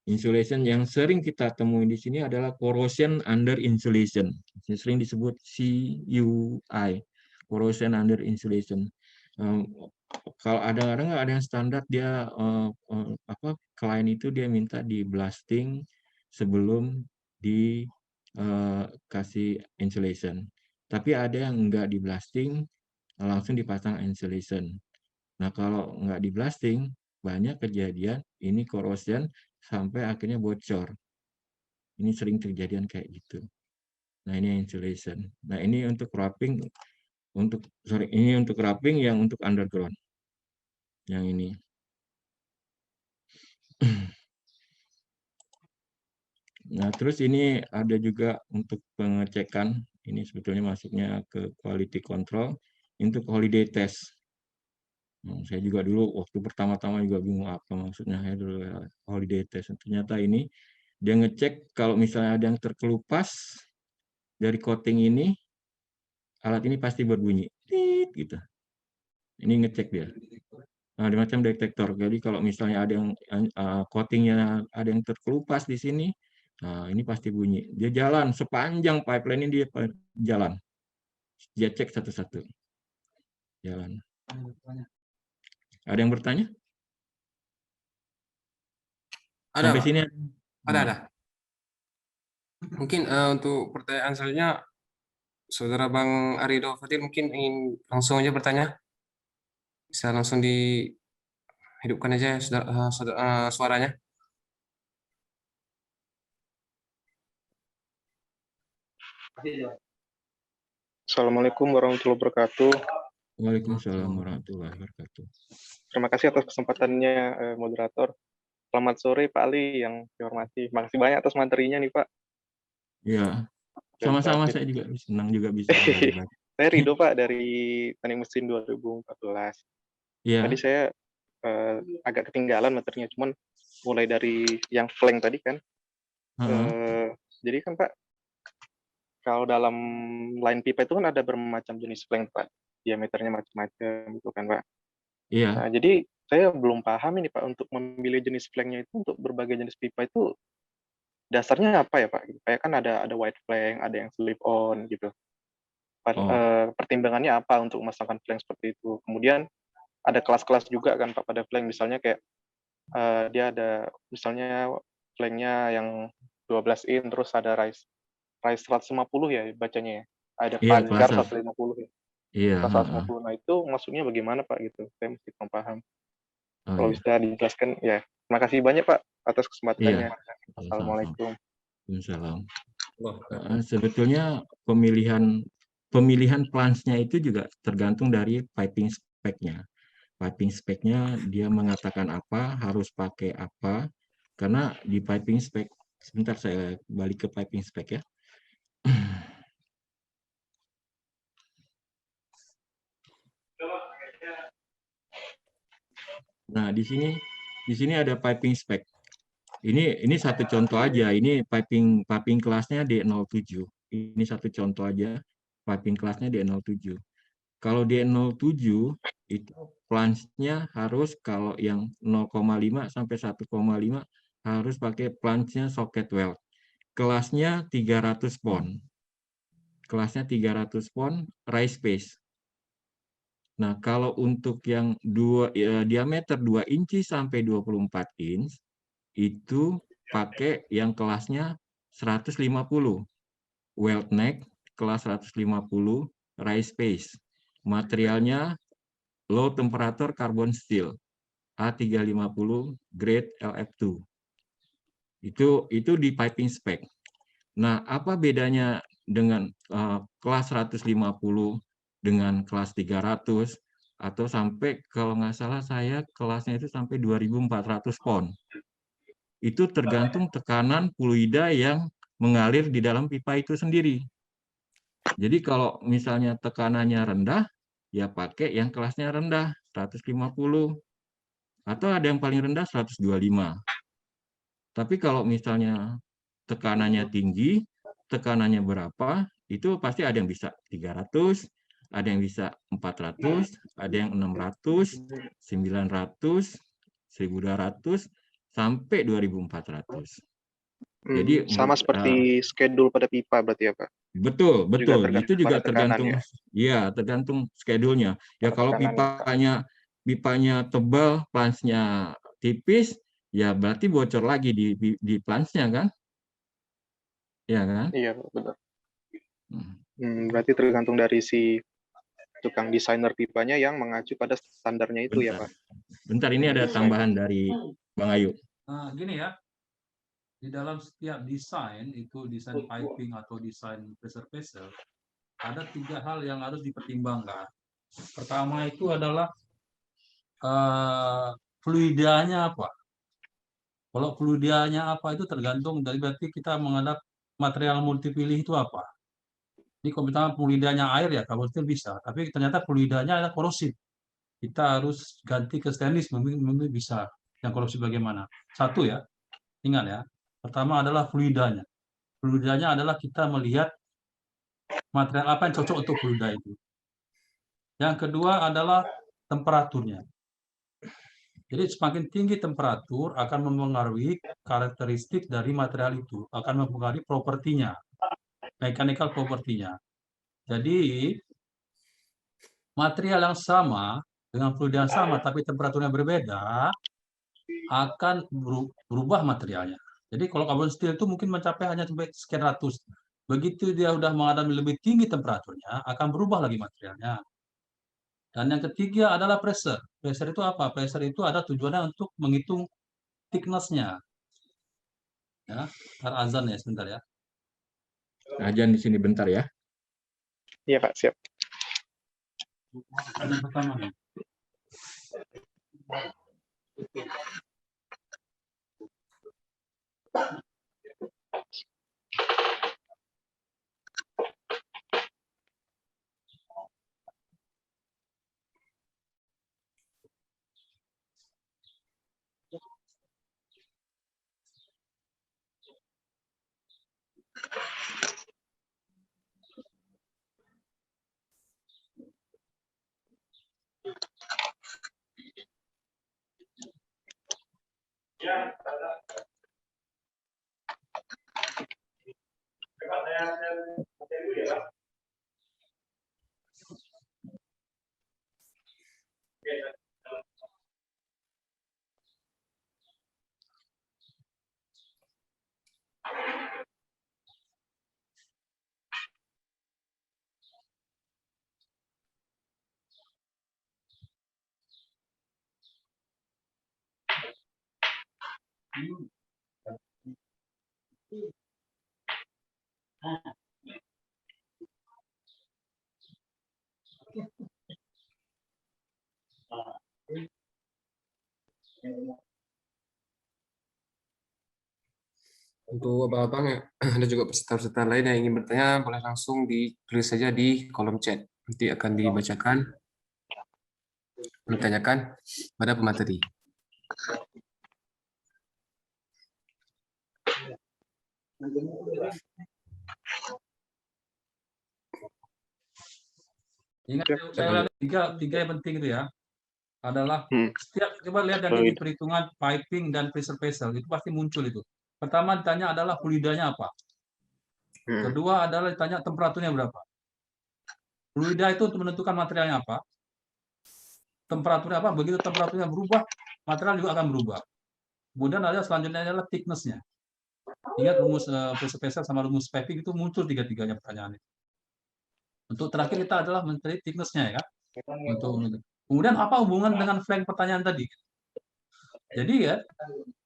Insulation yang sering kita temui di sini adalah corrosion under insulation. Sering disebut CUI, corrosion under insulation. Kalau ada yang standar dia klien itu dia minta di blasting sebelum dikasih insulation. Tapi ada yang enggak di blasting, langsung dipasang insulation. Nah, kalau enggak di blasting, banyak kejadian ini corrosion sampai akhirnya bocor. Ini sering kejadian kayak gitu. Nah, ini insulation. Nah, ini untuk wrapping, ini untuk wrapping yang untuk underground. Yang ini. Nah, terus ini ada juga untuk pengecekan. Ini sebetulnya masuknya ke quality control untuk holiday test. Saya juga dulu waktu pertama-tama juga bingung apa maksudnya holiday test. Ternyata ini dia ngecek kalau misalnya ada yang terkelupas dari coating ini, alat ini pasti berbunyi. Tit, gitu. Ini ngecek dia. Nah, di macam detektor. Jadi kalau misalnya ada yang coatingnya ada yang terkelupas di sini, nah ini pasti bunyi. Dia jalan sepanjang pipeline ini dia jalan. Dia cek satu-satu. Jalan. Ada yang bertanya? Ada, Sampai Pak. sini Ada. Mungkin untuk pertanyaan selanjutnya, Saudara Bang Arido Fatir mungkin ingin langsung aja bertanya. Bisa langsung dihidupkan aja suaranya. Assalamualaikum warahmatullahi wabarakatuh. Waalaikumsalam warahmatullahi wabarakatuh. Terima kasih atas kesempatannya, moderator. Selamat sore Pak Ali yang dihormati. Makasih banyak atas materinya nih Pak. Iya, sama-sama saya juga senang juga bisa. Saya Rido Pak dari Teknik Mesin 2014. Iya. Tadi saya agak ketinggalan materinya, cuman mulai dari yang flank tadi kan. Jadi kan Pak, kalau dalam line pipa itu kan ada bermacam jenis flank Pak. Diameternya macam-macam gitu kan Pak. Iya. Nah, jadi saya belum paham ini Pak, untuk memilih jenis flanknya itu untuk berbagai jenis pipa itu dasarnya apa ya Pak? Kayak kan ada wide flank, ada yang slip on gitu. Pertimbangannya apa untuk memasangkan flank seperti itu? Kemudian ada kelas-kelas juga kan Pak pada flank, misalnya kayak dia ada misalnya flanknya yang 12 in, terus ada rise 150 ya bacanya ya. Ada pagar 150 ya. Iya. 150. Nah itu maksudnya bagaimana Pak gitu? Saya mesti paham. Kalau bisa dijelaskan ya. Terima kasih banyak Pak atas kesempatannya. Assalamualaikum. Waalaikumsalam. Sebetulnya pemilihan plans-nya itu juga tergantung dari piping spec-nya. Piping spec-nya dia mengatakan apa, harus pakai apa. Karena di piping spec, sebentar saya balik ke piping spec ya. Nah, di sini ada piping spec. Ini satu contoh aja. Ini piping kelasnya D07. Ini satu contoh aja. piping kelasnya D07. Kalau D07 itu flange-nya harus, kalau yang 0,5 sampai 1,5 harus pakai flange-nya socket weld. Kelasnya 300 pon. Kelasnya 300 pon, rise space. Nah, kalau untuk yang diameter 2 inci sampai 24 inch, itu pakai yang kelasnya 150. Weld neck, kelas 150, rise space. Materialnya low temperature carbon steel, A350 grade LF2. Itu di piping spec. Nah, apa bedanya dengan kelas 150 dengan kelas 300 atau sampai, kalau nggak salah saya kelasnya itu sampai 2400 pon. Itu tergantung tekanan fluida yang mengalir di dalam pipa itu sendiri. Jadi kalau misalnya tekanannya rendah, ya pakai yang kelasnya rendah, 150. Atau ada yang paling rendah 125. Tapi kalau misalnya tekanannya tinggi, tekanannya berapa, itu pasti ada yang bisa 300, ada yang bisa 400, ada yang 600, 900, 1200, sampai 2400. Jadi sama seperti schedule pada pipa berarti ya, Pak? Betul. Itu juga tergantung, ya? Tergantung schedule-nya. Ya kalau pipanya tebal, flange-nya tipis, ya berarti bocor lagi di flange-nya kan? Iya kan? Iya, benar. Berarti tergantung dari si tukang desainer pipanya yang mengacu pada standarnya itu. Bentar. Ya, Pak? Bentar, ini ada tambahan dari Bang Ayu. Nah, gini ya, di dalam setiap desain, itu desain piping atau desain pressure vessel, ada 3 hal yang harus dipertimbangkan. Pertama itu adalah fluidanya apa. Kalau fluidanya apa itu tergantung dari, berarti kita menghadap material multipilih itu apa. Ini kalau misalnya fluidanya air ya carbon steel bisa, tapi ternyata fluidanya ada korosif. Kita harus ganti ke stainless, mungkin bisa. Yang korosif bagaimana? Satu ya, ingat ya. Pertama adalah fluidanya. Fluidanya adalah kita melihat material apa yang cocok untuk fluida itu. Yang kedua adalah temperaturnya. Jadi semakin tinggi temperatur akan mempengaruhi karakteristik dari material itu, akan mempengaruhi propertinya, mechanical propertinya. Jadi material yang sama dengan fluid yang sama tapi temperaturnya berbeda akan berubah materialnya. Jadi kalau carbon steel itu mungkin mencapai hanya sampai sekian ratus. Begitu dia sudah mengalami lebih tinggi temperaturnya, akan berubah lagi materialnya. Dan yang ketiga adalah pressure. Pressure itu apa? Pressure itu ada tujuannya untuk menghitung thickness-nya. Ya, azan ya sebentar ya. Azan di sini bentar ya. Iya, Pak, siap. Yang pertama nih. Untuk abang-abang ya, ada juga peserta-peserta lain yang ingin bertanya, boleh langsung ditulis saja di kolom chat. Nanti akan dibacakan, ditanyakan pada pemateri. Ingat, Ya, saya ulangi, tiga yang penting itu ya. Adalah Hmm. setiap, coba lihat yang di perhitungan piping dan pressure vessel, itu pasti muncul itu. Pertama ditanya adalah fluidanya apa. Kedua adalah ditanya temperaturnya berapa. Fluida itu untuk menentukan materialnya apa. Temperaturnya apa, begitu temperaturnya berubah, material juga akan berubah. Kemudian ada selanjutnya adalah thickness-nya. Ingat rumus pressure vessel sama rumus piping itu muncul tiga-tiganya pertanyaannya. Untuk terakhir kita adalah mencari thickness-nya ya. Kemudian apa hubungan dengan flank pertanyaan tadi? Jadi ya,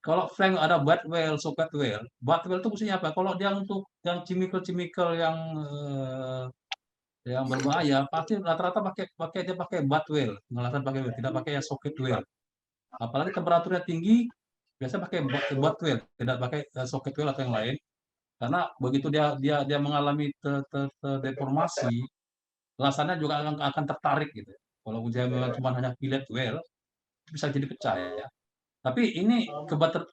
kalau flank ada butt well, socket well itu fungsinya apa? Kalau dia untuk yang chemical yang berbahaya, pasti rata-rata dia pakai butt well, tidak pakai socket well. Apalagi temperaturnya tinggi, biasa pakai butt well, tidak pakai socket well atau yang lain. Karena begitu dia mengalami deformasi, lasannya juga akan tertarik gitu. Kalau dia cuma hanya fillet well, bisa jadi pecah ya. Tapi ini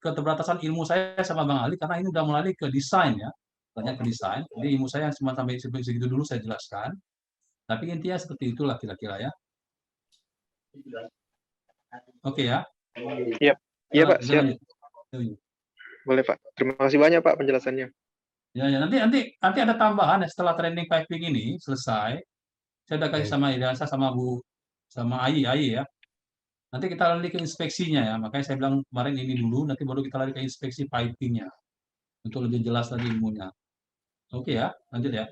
keterbatasan ilmu saya sama Bang Ali karena ini udah mulai ke desain ya. Tanya ke desain. Jadi ilmu saya cuma sampai segitu dulu saya jelaskan. Tapi intinya seperti itulah kira-kira ya. Oke ya. Iya, iya Pak, siap. Boleh Pak. Terima kasih banyak Pak penjelasannya. Ya, nanti ada tambahan ya, setelah training piping ini selesai. Saya udah kasih sama Iriansa sama Ai ya. Nanti kita lari ke inspeksinya ya. Makanya saya bilang kemarin ini dulu, nanti baru kita lari ke inspeksi pipingnya untuk lebih jelas lagi ilmunya. Oke ya, lanjut ya.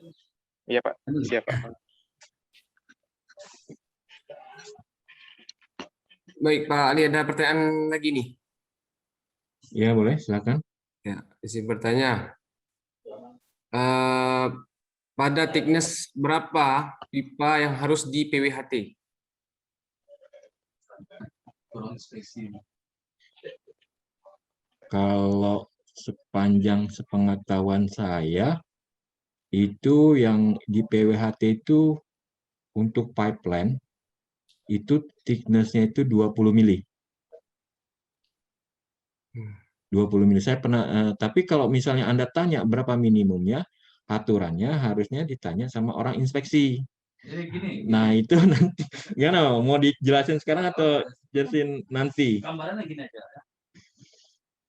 Iya Pak, siap Pak. Baik Pak Ali, ada pertanyaan lagi nih. Ya boleh, silakan. Ya, izin bertanya. Pada thickness berapa pipa yang harus di PWHT? Kalau sepanjang sepengetahuan saya, itu yang di PWHT itu untuk pipeline, itu thickness-nya itu 20 mili. 20 mili. Saya pernah, tapi kalau misalnya Anda tanya berapa minimumnya, aturannya harusnya ditanya sama orang inspeksi. Jadi gini. Nah, itu nanti gimana? Mau dijelasin sekarang atau jelasin nanti? Gambarannya gini aja ya.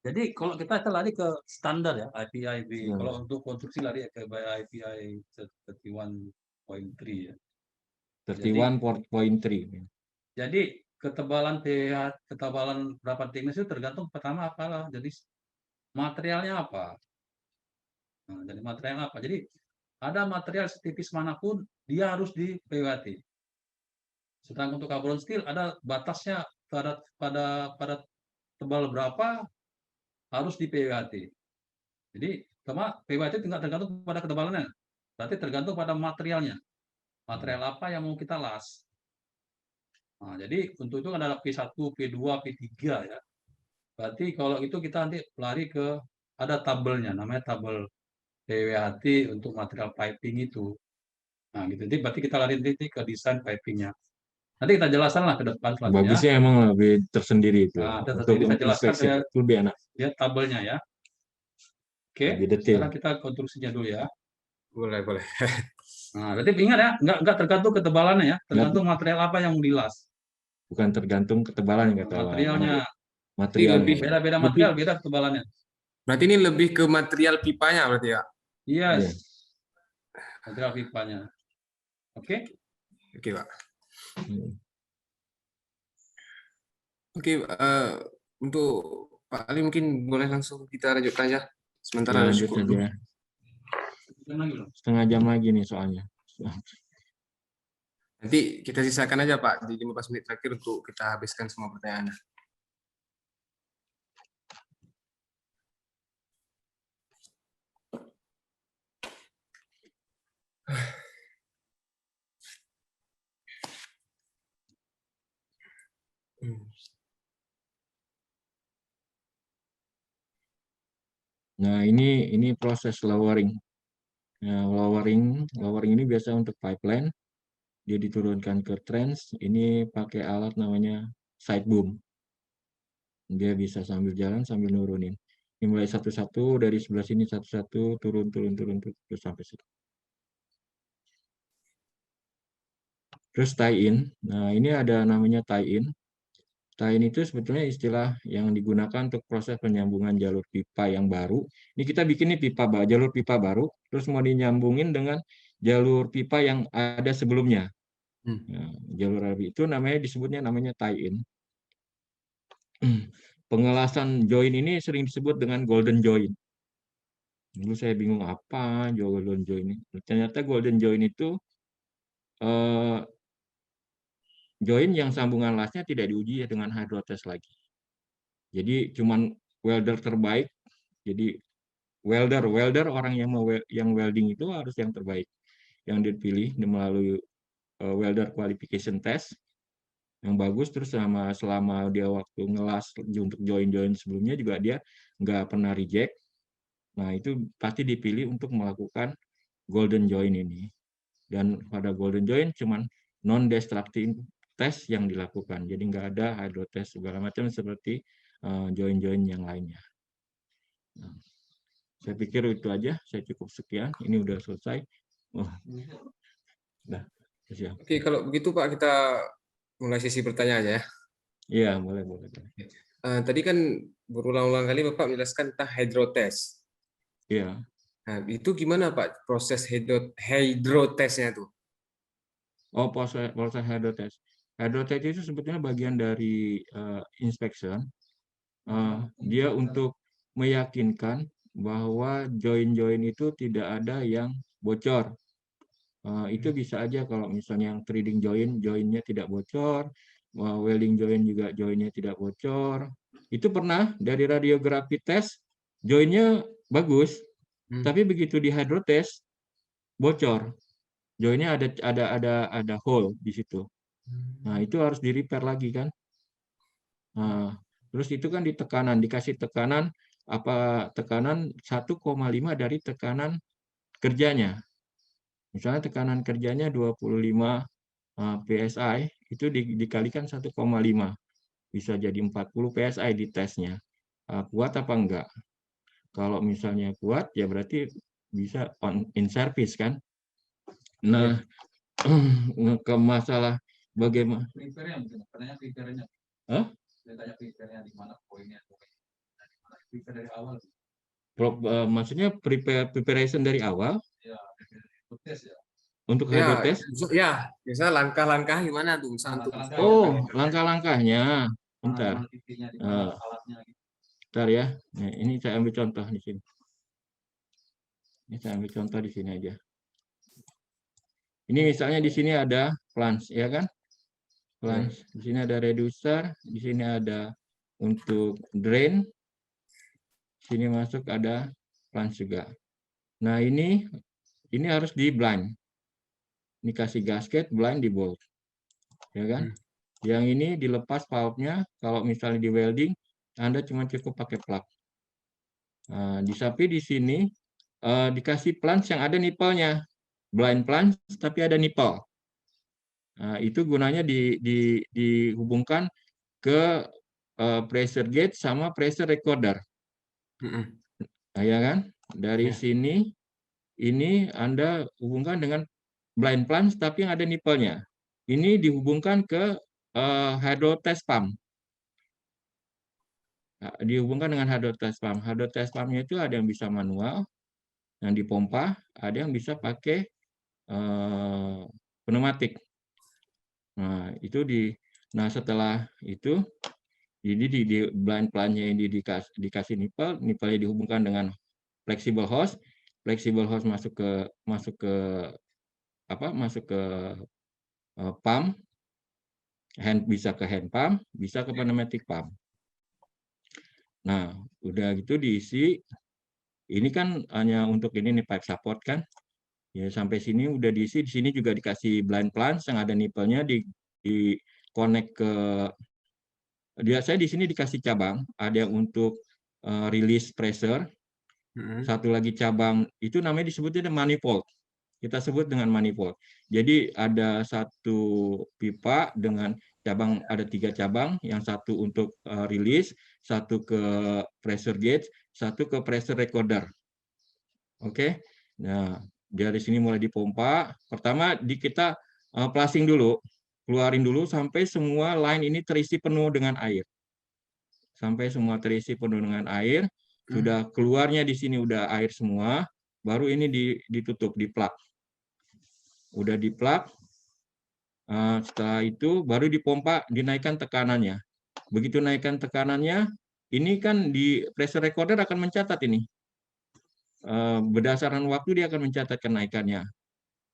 Jadi kalau kita lari ke standar ya, IPIB. Kalau untuk konstruksi lari ke IPI 31.3 ya. 31.3. Jadi ketebalan pH, ketebalan berapa thickness itu tergantung pertama apalah. Jadi materialnya apa. Nah, jadi materialnya apa. Jadi ada material setipis manapun dia harus di PWHT. Sedangkan untuk carbon steel ada batasnya pada tebal berapa harus di PWHT. Jadi PWHT tidak tergantung pada ketebalannya, berarti tergantung pada materialnya. Material apa yang mau kita las. Nah, jadi untuk itu kan ada P1, P2, P3 ya. Berarti kalau itu kita nanti lari ke ada tabelnya, namanya tabel PWHT untuk material piping itu. Nah, gitu. Jadi berarti kita lari nanti ke desain pipingnya. Nanti kita jelaskan lah ke depan selanjutnya. Bagusnya emang lebih tersendiri itu. Nah, untuk kita jelaskan inspeksi itu lebih enak. Lihat tabelnya ya. Oke, Lebih detail. sekarang kita konstruksinya dulu ya. Boleh. Nah, berarti ingat ya, nggak tergantung ketebalannya ya, tergantung material apa yang mau dilas. Bukan tergantung ketebalan kata Materialnya. Materialnya. Beda material, beda ketebalannya. Berarti ini lebih ke material pipanya berarti ya? Yes. Material pipanya. Oke? Oke, Pak. Oke, untuk Pak Ali mungkin boleh langsung kita lanjutkan aja. Sementara lanjut saja. Setengah jam lagi nih soalnya. Nanti kita sisakan aja Pak di 15 menit terakhir untuk kita habiskan semua pertanyaannya. Nah, ini proses lowering. Nah, lowering ini biasa untuk pipeline. Dia diturunkan ke trench. Ini pakai alat namanya side boom. Dia bisa sambil jalan sambil nurunin. Ini mulai satu-satu dari sebelah sini satu-satu turun terus sampai situ. Terus tie-in. Nah, ini ada namanya tie-in. Tie-in itu sebetulnya istilah yang digunakan untuk proses penyambungan jalur pipa yang baru. Ini kita bikin nih jalur pipa baru, terus mau dinyambungin dengan jalur pipa yang ada sebelumnya. Nah, jalur itu disebutnya namanya tie-in. Pengelasan join ini sering disebut dengan golden join. Dulu saya bingung apa golden join ini. Ternyata golden join itu join yang sambungan lasnya tidak diuji ya dengan hydrotest lagi. Jadi cuman welder terbaik. Jadi welder orang yang welding itu harus yang terbaik. Yang dipilih melalui welder qualification test yang bagus, terus selama dia waktu ngelas untuk join sebelumnya juga dia nggak pernah reject. Nah, itu pasti dipilih untuk melakukan golden join ini. Dan pada golden join cuman non-destructive test yang dilakukan. Jadi nggak ada hydrotest segala macam seperti join-join yang lainnya. Nah, saya pikir itu aja. Saya cukup sekian. Ini udah selesai. Nah, siap. Oke, kalau begitu Pak, kita mulai sesi pertanyaan ya. Iya, boleh. Tadi kan berulang-ulang kali Bapak menjelaskan tentang hydrotest. Iya. Nah, itu gimana Pak proses hydrotestnya tuh? Oh, proses hydrotest. Hydrotest itu sebetulnya bagian dari inspection. Dia untuk meyakinkan bahwa join-join itu tidak ada yang bocor. Itu bisa aja kalau misalnya yang threading join-nya tidak bocor, welding join juga join-nya tidak bocor. Itu pernah dari radiografi tes, join-nya bagus, tapi begitu di hydrotest bocor. Join-nya ada hole di situ. Nah, itu harus di-repair lagi kan. Nah, terus itu kan dikasih tekanan 1,5 dari tekanan kerjanya. Misalnya tekanan kerjanya 25 PSI, itu dikalikan 1,5. Bisa jadi 40 PSI di tesnya. Kuat apa enggak? Kalau misalnya kuat, ya berarti bisa in service kan. Nah, ke masalah bagaimana? Maksudnya preparation dari awal? Untuk hydrotest? Ya, misalnya langkah-langkah gimana tuh? Oh, langkah-langkahnya. Bentar. Bentar ya. Nah, ini saya ambil contoh di sini. Ini saya ambil contoh di sini aja. Ini misalnya di sini ada flange, ya kan? Flange. Di sini ada reducer, di sini ada untuk drain. Sini masuk ada flange juga. Nah, ini harus di blind. Ini kasih gasket, blind di bolt. Ya kan? Yang ini dilepas valve-nya, kalau misalnya di welding, Anda cuma cukup pakai plug. Nah, tapi di sini dikasih flange yang ada nipple-nya. Blind flange, tapi ada nipple. Nah, itu gunanya dihubungkan ke pressure gauge sama pressure recorder. Nah, ya kan? Dari sini, ini Anda hubungkan dengan blind flange, tapi yang ada nipple-nya. Ini dihubungkan ke hydrotest pump. Nah, dihubungkan dengan hydrotest pump. Hydrotest pump-nya itu ada yang bisa manual, yang dipompa, ada yang bisa pakai pneumatik. Nah, setelah itu ini di blind plan-nya ini dikasih nipple-nya dihubungkan dengan flexible hose masuk ke pump, bisa ke hand pump, bisa ke pneumatic pump. Nah, udah gitu diisi. Ini kan hanya untuk ini nih pipe support kan. Ya, sampai sini udah diisi. Di sini juga dikasih blind flange yang ada nipple-nya di connect ke saya di sini dikasih cabang, ada yang untuk release pressure. Satu lagi cabang itu namanya disebutnya manifold. Kita sebut dengan manifold. Jadi ada satu pipa dengan cabang, ada 3 cabang, yang satu untuk release, satu ke pressure gauge, satu ke pressure recorder. Oke. Nah, dari sini mulai dipompa. Pertama kita flushing dulu. keluarin dulu sampai semua line ini terisi penuh dengan air. Sampai semua terisi penuh dengan air, sudah keluarnya di sini udah air semua, baru ini ditutup, diplak. Udah diplak, setelah itu baru dipompa, dinaikkan tekanannya. Begitu naikkan tekanannya, ini kan di pressure recorder akan mencatat ini. Berdasarkan waktu dia akan mencatat kenaikannya.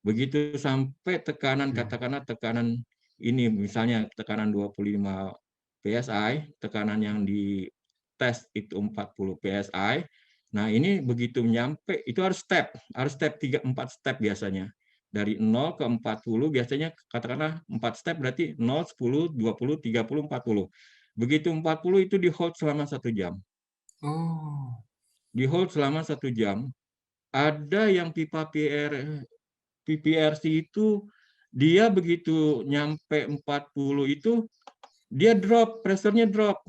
Begitu sampai tekanan, katakanlah tekanan ini misalnya tekanan 25 PSI, tekanan yang di tes itu 40 PSI. Nah, ini begitu nyampe itu harus step 3-4 step biasanya. Dari 0 ke 40 biasanya katakanlah 4 step berarti 0, 10, 20, 30, 40. Begitu 40 itu di hold selama 1 jam. Oh. Di hold selama 1 jam. Ada yang pipa PPRC itu dia begitu nyampe 40 itu dia drop, pressure-nya drop.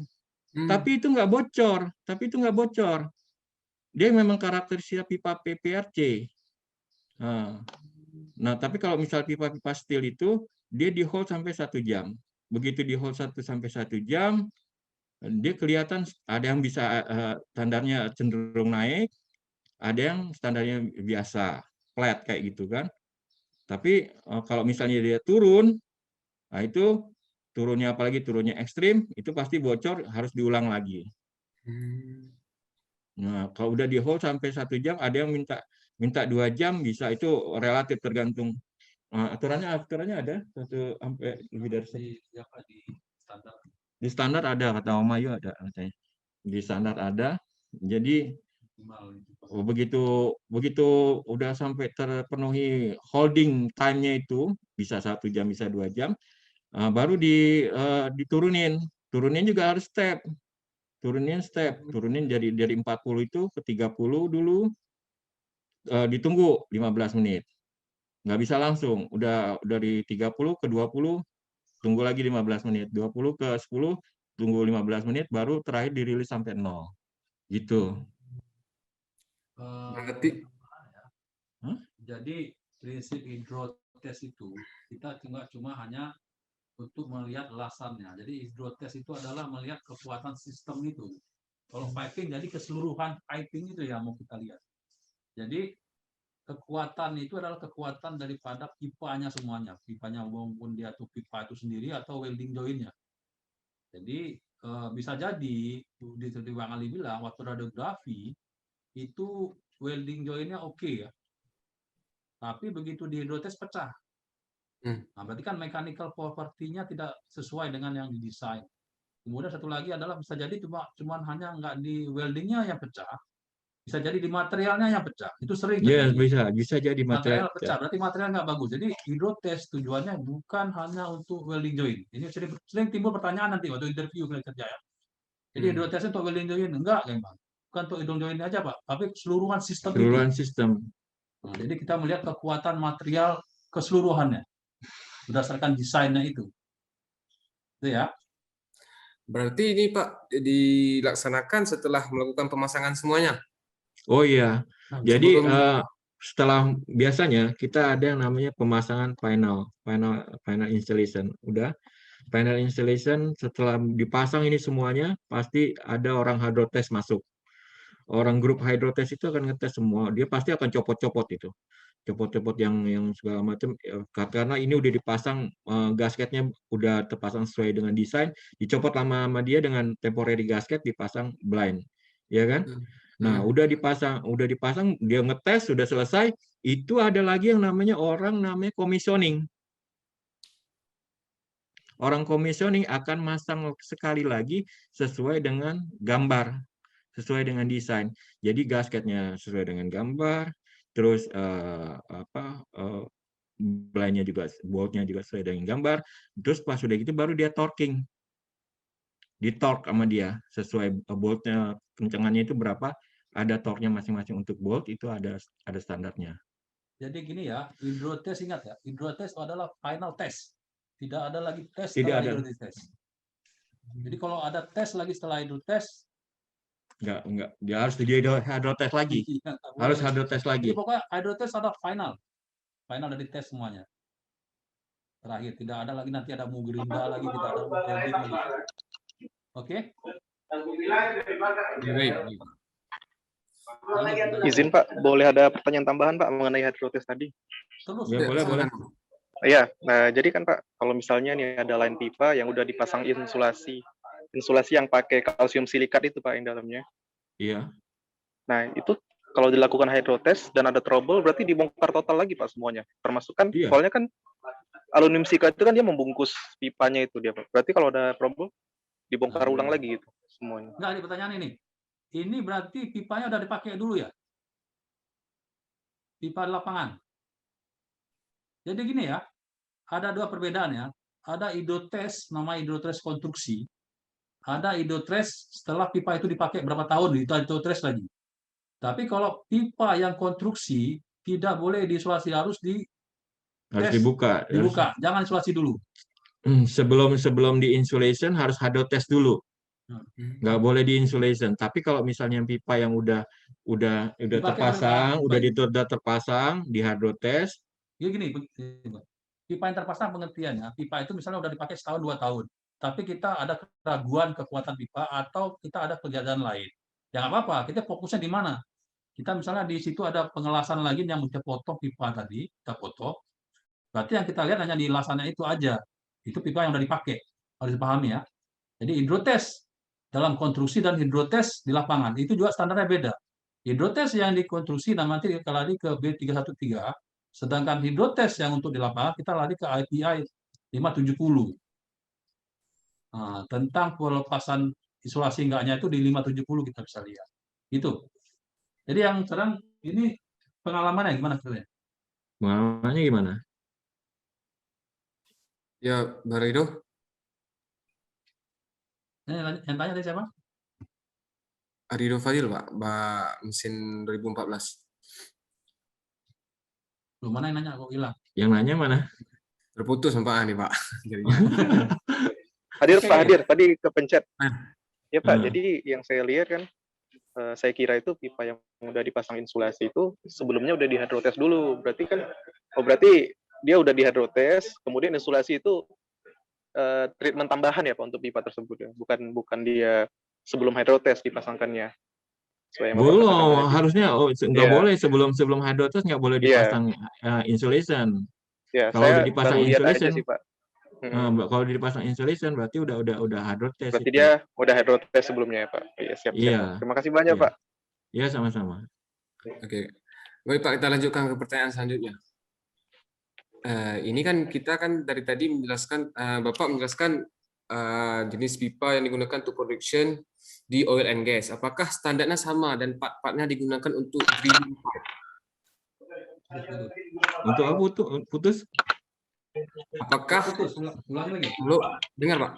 Tapi itu nggak bocor. Dia memang karakteristik pipa PPRC. Nah, tapi kalau misal pipa-pipa steel itu dia di hold sampai 1 jam. Begitu di hold 1 sampai 1 jam, dia kelihatan ada yang bisa standarnya cenderung naik, ada yang standarnya biasa, flat kayak gitu kan. Tapi kalau misalnya dia turun, nah itu turunnya apalagi turunnya ekstrim, itu pasti bocor, harus diulang lagi. Nah, kalau udah di hold sampai 1 jam, ada yang minta 2 jam bisa, itu relatif tergantung. Aturannya ada 1 sampai lebih dari standar. Di standar ada, kata Om Ayu ada katanya. Di standar ada. Jadi begitu udah sampai terpenuhi holding time-nya itu bisa 1 jam bisa 2 jam, baru diturunin. Turunin juga harus step. Turunin dari 40 itu ke 30 dulu, ditunggu 15 menit. Nggak bisa langsung. Udah dari 30 ke 20 tunggu lagi 15 menit. 20 ke 10 tunggu 15 menit, baru terakhir dirilis sampai 0. Gitu. Berarti jadi prinsip hidrotest itu kita cuma hanya untuk melihat lasannya. Jadi hidrotest itu adalah melihat kekuatan sistem itu. Kalau piping jadi keseluruhan piping itu yang mau kita lihat. Jadi kekuatan itu adalah kekuatan daripada pipanya semuanya. Pipanya maupun dia tuh pipa itu sendiri atau welding joint-nya. Jadi bisa jadi di Bang Ali bilang waktu radiografi itu welding joint-nya oke ya. Tapi begitu di hidrotest pecah. Nah, berarti kan mechanical property-nya tidak sesuai dengan yang didesain. Kemudian satu lagi adalah bisa jadi cuma hanya nggak di weldingnya yang pecah, bisa jadi di materialnya yang pecah. Itu sering Ya, terjadi. bisa jadi Material pecah, berarti material nggak bagus. Jadi hidrotest tujuannya bukan hanya untuk welding joint. Ini sering timbul pertanyaan nanti waktu interview kerja ya. Jadi hidrotest untuk welding joint enggak, kan Bang? Bukan untuk welding joint aja, Pak, tapi keseluruhan sistem sistem. Nah, jadi kita melihat kekuatan material keseluruhannya berdasarkan desainnya itu. Itu ya. berarti ini Pak dilaksanakan setelah melakukan pemasangan semuanya. Oh iya. Jadi Sebelum setelah biasanya kita ada yang namanya pemasangan final installation. Udah final installation, setelah dipasang ini semuanya pasti ada orang hydrotest masuk. Orang grup hydrotest itu akan ngetes semua. Dia pasti akan copot-copot itu. Copot-copot yang segala macam, karena ini udah dipasang, gasketnya udah terpasang sesuai dengan desain, dicopot lama-lama dia dengan temporary gasket, dipasang blind, ya kan? Nah, udah dipasang, dia ngetes, sudah selesai, itu ada lagi yang namanya commissioning. Orang commissioning akan masang sekali lagi sesuai dengan gambar, sesuai dengan desain. Jadi gasketnya sesuai dengan gambar, terus blindnya juga, boltnya juga sesuai dengan gambar. Terus pas sudah gitu baru dia torquing, di-torque sama dia sesuai boltnya kencangannya itu berapa. Ada torque-nya masing-masing untuk bolt, itu ada standarnya. Jadi gini ya, hidrotest ingat ya, hidrotest adalah final test. Tidak ada lagi tes Tidak setelah ada. hidrotest. Jadi kalau ada tes lagi setelah hidrotest, enggak, dia harus hydrotest lagi. Harus hydrotest lagi. Jadi pokoknya hydrotest adalah final dari tes semuanya. Terakhir, tidak ada lagi nanti ada mau Gerinda lagi, tidak ada mau Tebing lagi. Oke? Baik. Izin Pak, boleh ada pertanyaan tambahan Pak mengenai hydrotest tadi? Terus. Ya, boleh, boleh. Iya, nah jadi kan Pak, kalau misalnya nih ada line pipa yang udah dipasang insulasi yang pakai kalsium silikat itu Pak yang dalamnya. Iya. Nah itu kalau dilakukan hydrotest dan ada trouble berarti dibongkar total lagi Pak semuanya. Termasuk kan, Iya. soalnya kan aluminium silikat itu kan dia membungkus pipanya itu dia Pak. Berarti kalau ada trouble dibongkar ulang lagi gitu semuanya. Enggak, ini pertanyaan ini. Ini berarti pipanya udah dipakai dulu ya? Pipa lapangan. Jadi gini ya, ada dua perbedaan ya. Ada hidrotest, nama hidrotest konstruksi. Ada hidrotest setelah pipa itu dipakai berapa tahun, itu hidrotest lagi. Tapi kalau pipa yang konstruksi tidak boleh diisolasi, harus Harus dibuka. dibuka. Jangan isolasi dulu. Sebelum di insulation harus hydrotest dulu. Nggak boleh di insulation. Tapi kalau misalnya pipa yang udah terpasang, udah terpasang di hydrotest. Ya gini, pipa yang terpasang pengertiannya, pipa itu misalnya udah dipakai setahun 2 tahun, tapi kita ada keraguan kekuatan pipa atau kita ada kejadian lain. Ya nggak apa-apa, kita fokusnya di mana? Kita misalnya di situ ada pengelasan lagi yang kita potong pipa tadi, kita potong. Berarti yang kita lihat hanya di elasannya itu aja. Itu pipa yang udah dipakai, harus dipahami ya. Jadi hidrotest dalam konstruksi dan hidrotest di lapangan itu juga standarnya beda. Hidrotest yang dikonstruksi nanti kita lari ke B313, sedangkan hidrotest yang untuk di lapangan kita lari ke IPI 570. Nah, tentang pelepasan isolasi enggaknya itu di 570 kita bisa lihat. Itu. Jadi yang sekarang ini pengalamannya gimana kalian? Pengalamannya gimana? Ya, Mbak Rido. Yang tanya tadi siapa? Rido Fadil, Pak. Mesin 2014. Lu mana yang nanya kok hilang? Yang nanya mana? Terputus Pak nih, Pak. Hadir Pak, hadir. Tadi kepencet. Ya Pak, Hmm. jadi yang saya lihat kan, saya kira itu pipa yang udah dipasang insulasi itu sebelumnya udah di hydrotest dulu. Berarti kan, berarti dia udah di hydrotest, kemudian insulasi itu treatment tambahan ya Pak untuk pipa tersebut ya. Bukan dia sebelum hydrotest dipasangkannya. Belum, harusnya nggak Iya. boleh sebelum hydrotest nggak boleh dipasang insulation. Ya, Kalau saya udah dipasang baru lihat insulation, aja sih Pak. kalau udah dipasang insulation berarti udah hydrotest. Berarti itu. dia udah hydrotest sebelumnya ya Pak. Iya, siap. Iya. Terima kasih banyak Iya. Pak. Iya, sama-sama. Oke. Baik Pak, kita lanjutkan ke pertanyaan selanjutnya. Ini kan kita kan dari tadi menjelaskan, Bapak menjelaskan jenis pipa yang digunakan untuk production di oil and gas. Apakah standarnya sama dan part-partnya digunakan untuk drilling pipe? Untuk apa putus? Apakah Ulang lagi. dengar Pak?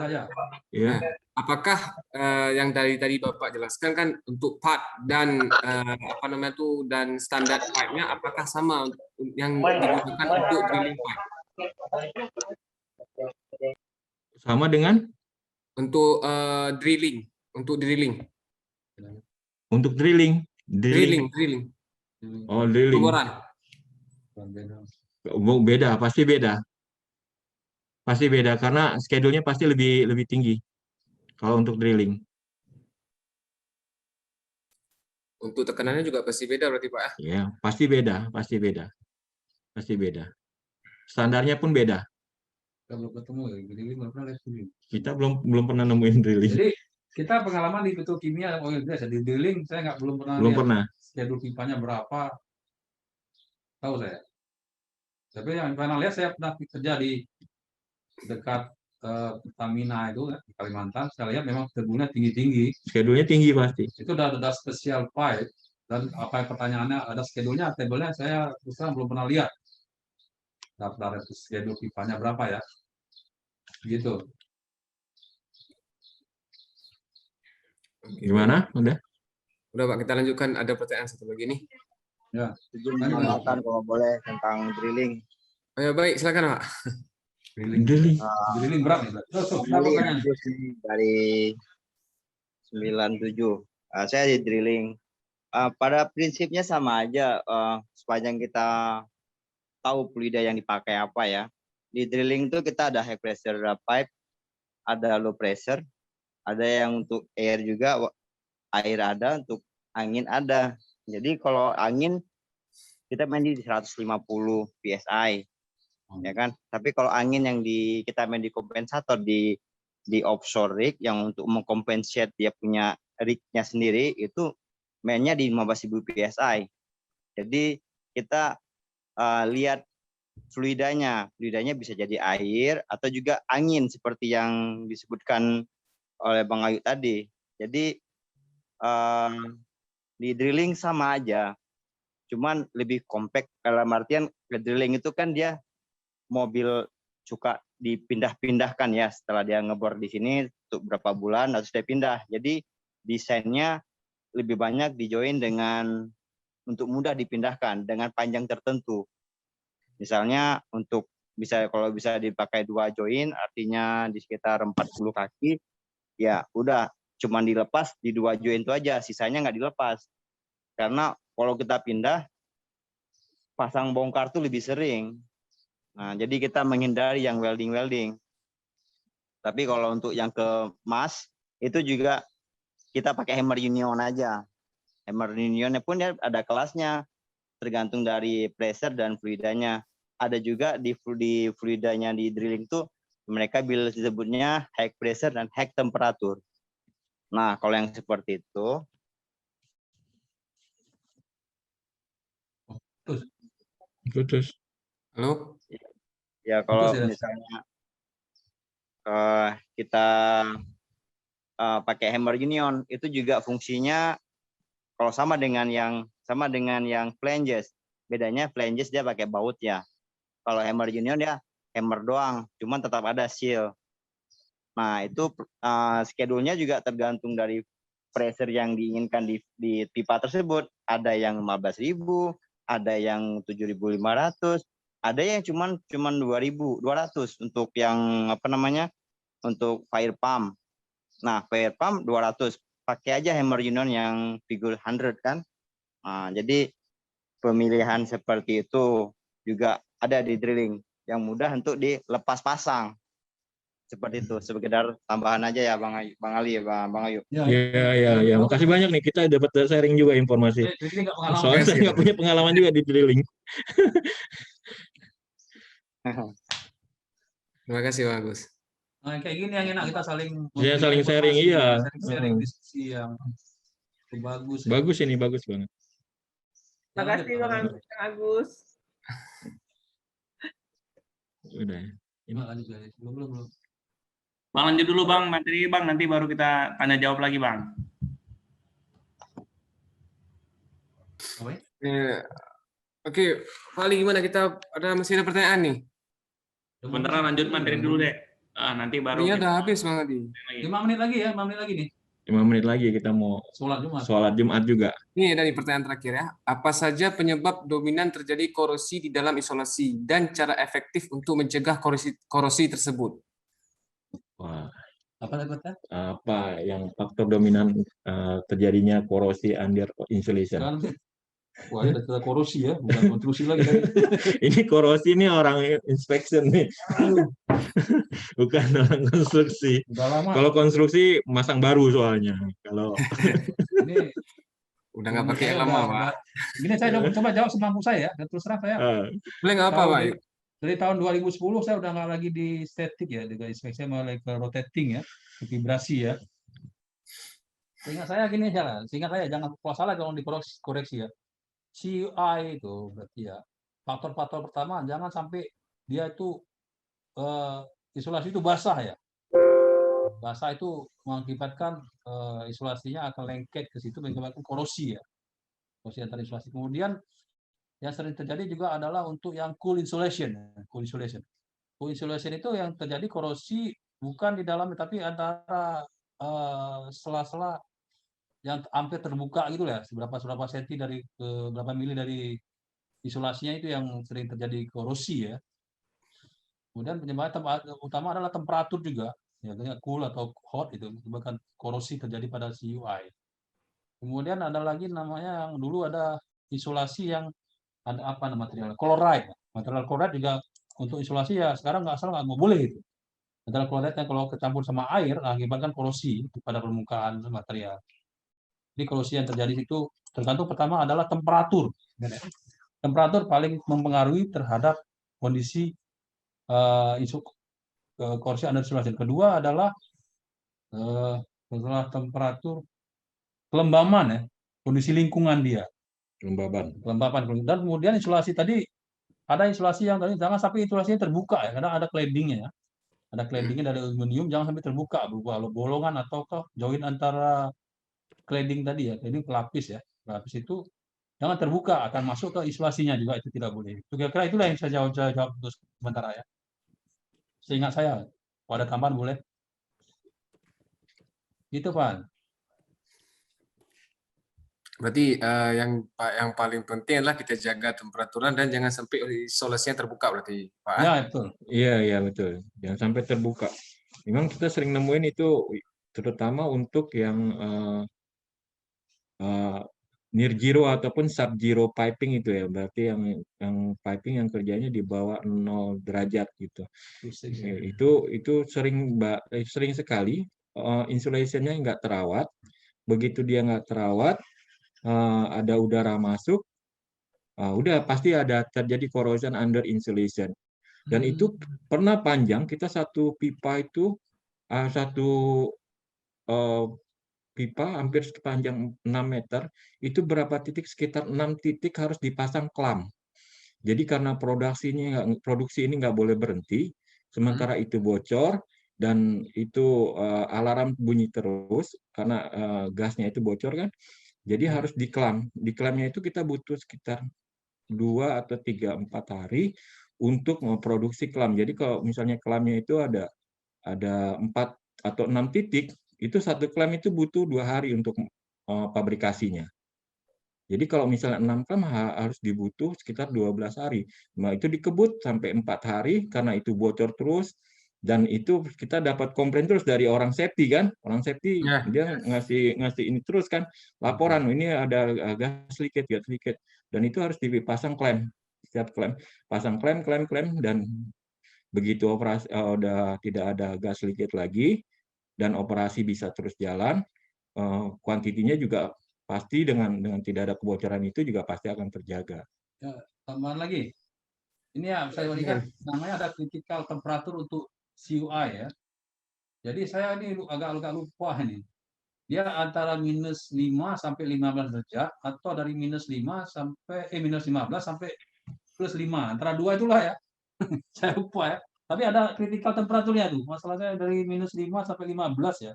Ya. Iya. Apakah yang tadi Bapak jelaskan kan untuk part dan dan standar pipe-nya apakah sama yang digunakan untuk drilling pipe? Sama dengan? Untuk drilling. Untuk drilling. Oh, drilling. Pemboran. Beda, pasti beda. Pasti beda karena schedule-nya pasti lebih tinggi kalau untuk drilling. Untuk tekanannya juga pasti beda berarti Pak ya? Ya, pasti beda. Standarnya pun beda. Kita belum ketemu ya, drilling belum pernah lihat drilling. Kita belum pernah nemuin drilling. Jadi kita pengalaman di petrokimia oil gas, di drilling saya belum pernah Belum lihat pernah. schedule pipanya berapa, tahu saya. Tapi yang pernah lihat saya pernah kerja di dekat Pertamina itu di Kalimantan, saya lihat memang schedule-nya tinggi-tinggi. Schedule-nya tinggi pasti. Itu udah spesial pipe dan apa pertanyaannya ada schedule-nya, tabelnya saya terus terang belum pernah lihat. Daftar schedule pipanya berapa ya? Gitu. Gimana? Udah Pak, kita lanjutkan. Ada pertanyaan satu lagi nih. Ya. Izin menambahkan kalau boleh tentang drilling. Oh ya, baik, silakan Pak. Drilling berat nih. Drilling dari 97. Saya di drilling. Pada prinsipnya sama aja, sepanjang kita tahu fluida yang dipakai apa ya. di drilling itu kita ada high pressure pipe, ada low pressure, ada yang untuk air juga, air ada, untuk angin ada. Jadi kalau angin kita main di 150 psi, ya kan. Tapi kalau angin yang kita main di kompensator di offshore rig yang untuk mengkompensate dia punya rignya sendiri, itu mainnya di 15.000 psi. Jadi kita lihat fluidanya bisa jadi air atau juga angin seperti yang disebutkan oleh Bang Ayu tadi. Jadi di drilling sama aja, cuman lebih compact. Dalam artian ke drilling itu kan dia mobil suka dipindah-pindahkan ya, setelah dia ngebor di sini untuk berapa bulan harus dia pindah. Jadi desainnya lebih banyak dijoin dengan untuk mudah dipindahkan dengan panjang tertentu. Misalnya kalau bisa dipakai 2 join, artinya di sekitar 40 kaki, ya udah cuman dilepas di 2 join itu aja, sisanya nggak dilepas. Karena kalau kita pindah, pasang bongkar tuh lebih sering. Nah, jadi kita menghindari yang welding. Tapi kalau untuk yang ke mas, itu juga kita pakai hammer union aja. Hammer unionnya pun ya ada kelasnya, tergantung dari pressure dan fluidanya. Ada juga di fluidanya di drilling tuh mereka disebutnya high pressure dan high temperature. Nah, kalau yang seperti itu, Putus. Halo? ya kalau misalnya kita pakai hammer union, itu juga fungsinya kalau sama dengan yang flanges. Bedanya flanges dia pakai baut ya. Kalau hammer union ya hammer doang, cuman tetap ada seal. Nah, itu schedule-nya juga tergantung dari pressure yang diinginkan di pipa tersebut. Ada yang 15.000, ada yang 7.500, ada yang cuman 2.200 untuk yang untuk fire pump. Nah, fire pump 200, pakai aja hammer union yang figure 100 kan. Nah, jadi pemilihan seperti itu juga ada di drilling yang mudah untuk dilepas pasang. Seperti itu, sekedar tambahan aja ya Bang Ali ya Bang Ayu. Ya. Makasih banyak nih, kita dapat sharing juga informasi. Soalnya saya nggak punya pengalaman juga di drilling. Terima kasih Bang Agus. Nah, kayak gini yang enak kita saling sharing, iya. Sharing diskusi yang bagus. Bagus ini, bagus banget. Terima kasih Bang Agus. Udah. Belum. Bang, lanjut dulu Bang, materi Bang, nanti baru kita tanya jawab lagi Bang. Oke, Pak Ali gimana, masih ada pertanyaan nih? Sebentar, lanjut materi dulu deh. Nanti baru Ini udah habis Bang Adi. 5 menit lagi ya, 5 menit lagi nih. 5 menit lagi kita mau sholat Jumat juga. Ini dari pertanyaan terakhir ya. Apa saja penyebab dominan terjadi korosi di dalam isolasi dan cara efektif untuk mencegah korosi tersebut? Wah, apa yang faktor dominan terjadinya korosi under insulation? Wah, ini ada korosi ya, bukan konstruksi lagi. Ini korosi nih orang inspection nih. Bukan orang konstruksi. Kalau konstruksi masang baru soalnya. Kalau ini udah nggak pakai lama, Pak. Gini saya coba jawab semampu saya ya, dan terus terang saya. Boleh nggak apa, Pak? Dari tahun 2010 saya udah nggak lagi di static ya, di inspeksi mulai ke rotating ya, ke vibrasi ya. Seingat saya gini aja, jangan salah kalau dikoreksi ya. CUI itu berarti ya faktor-faktor pertama, jangan sampai dia itu isolasi itu basah ya. Basah itu mengakibatkan isolasinya akan lengket ke situ, mengakibatkan korosi ya, korosi antar isolasi. Kemudian yang sering terjadi juga adalah untuk yang cool insulation. Cool insulation itu yang terjadi korosi bukan di dalam, tapi antara sela-sela yang hampir terbuka gitu ya, seberapa senti dari berapa mili dari isolasinya itu yang sering terjadi korosi ya. Kemudian penyebab utama adalah temperatur juga, ya cool atau hot itu menyebabkan korosi terjadi pada CUI. Kemudian ada lagi namanya yang dulu ada isolasi yang ada material chloride. Material chloride juga untuk isolasi ya sekarang nggak boleh itu. Antara kloretnya kalau kecampur sama air mengakibatkan korosi pada permukaan material. Jadi korosi yang terjadi itu tergantung pertama adalah temperatur. Temperatur paling mempengaruhi terhadap kondisi korosi under isolasi. Kedua adalah setelah temperatur kelembaban ya, kondisi lingkungan dia. Kelembaban. Dan kemudian isolasi tadi ada isolasi yang tadi jangan sampai isolasinya terbuka ya, karena ada claddingnya ya. Ada claddingnya dari aluminium, jangan sampai terbuka berupa bolongan atau join antara cladding tadi ya, cladding pelapis ya. Pelapis itu jangan terbuka, akan masuk ke isolasinya juga, itu tidak boleh. Itu kira-kira itulah yang saya jawab untuk sementara ya. Seingat saya, kalau ada tambahan boleh. Gitu Pak. Berarti yang paling penting adalah kita jaga temperaturan dan jangan sampai isolasinya terbuka berarti Pak. Ya betul. Iya betul. Jangan sampai terbuka. Memang kita sering nemuin itu terutama untuk yang near zero ataupun sub zero piping itu ya, berarti yang piping yang kerjanya di bawah 0 derajat gitu. Itu sering sekali insulationnya nggak terawat. Begitu dia nggak terawat, ada udara masuk, udah pasti ada terjadi corrosion under insulation. Dan itu pernah panjang, kita satu pipa itu pipa hampir sepanjang 6 meter, itu berapa titik, sekitar 6 titik harus dipasang klam. Jadi karena produksi ini nggak boleh berhenti, sementara itu bocor, dan itu alarm bunyi terus, karena gasnya itu bocor kan, jadi harus diklam. Diklamnya itu kita butuh sekitar 2 atau 3, 4 hari untuk memproduksi klam. Jadi kalau misalnya klamnya itu ada 4 atau 6 titik, itu satu klam itu butuh 2 hari untuk pabrikasinya. Jadi kalau misalnya 6 klam harus dibutuh sekitar 12 hari. Nah, itu dikebut sampai 4 hari karena itu bocor terus, dan itu kita dapat komplain terus dari orang safety kan. Orang safety dia ngasih ini terus kan, laporan ini ada gas leakage. Dan itu harus dipasang klem. Setiap klem pasang klem, dan begitu operasi udah tidak ada gas leakage lagi dan operasi bisa terus jalan, kuantitinya juga pasti dengan tidak ada kebocoran itu juga pasti akan terjaga. Ya, tambahan lagi. Ini ya saya lihat namanya ada critical temperature untuk CUI ya. Jadi saya ini agak lupa ini. Dia antara minus 5 sampai 15 derajat atau dari minus 5 sampai minus 15 sampai plus 5. Antara dua itulah ya. Saya lupa ya. Tapi ada critical temperaturnya tuh. Masalahnya dari minus 5 sampai 15 ya.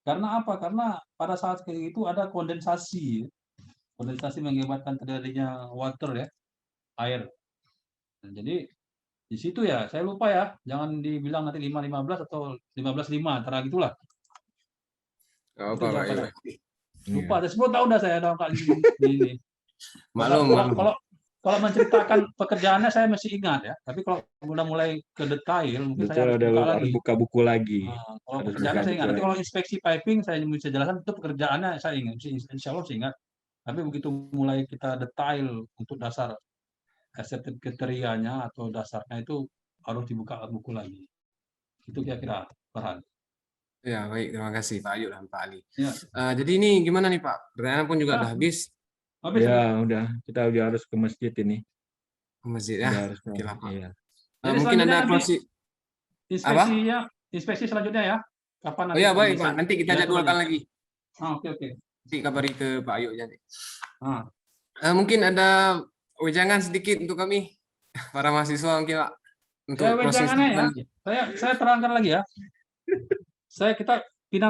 Karena apa? Karena pada saat itu ada kondensasi. Kondensasi mengakibatkan terjadinya water ya, air. Nah, jadi di situ ya, saya lupa ya, jangan dibilang nanti 5-15 atau 15-5, antara gitulah. Lupa, ada 10 tahun dah saya ada kali ini. Kalau menceritakan pekerjaannya saya masih ingat ya, tapi kalau udah mulai ke detail mungkin saya harus buka buku lagi. Nah, kalau pekerjaannya saya ingat. Nanti kalau inspeksi piping saya bisa jelaskan, itu pekerjaannya saya ingat, insya Allah saya ingat. Tapi begitu mulai kita detail untuk dasar accepted kriterianya atau dasarnya itu harus dibuka buku lagi. Itu kira-kira Farhan. Ya baik, terima kasih Pak Ayu dan Pak Ali. Ya. Jadi ini gimana nih Pak? Pertanyaan pun juga udah habis. Ya udah, kita udah harus ke masjid ini. Ke masjid ya. Oke lah Pak. Iya. Mungkin ada closing. Inspeksi selanjutnya ya. Kapan nanti? Oh ya baik Pak, nanti kita jadwalkan lagi. Oke. Nanti kabari ke Pak Ayu nanti. Mungkin ada wejangan sedikit untuk kami para mahasiswa mungkin Pak. Untuk wejangannya ya. Saya terangkan lagi ya. Kita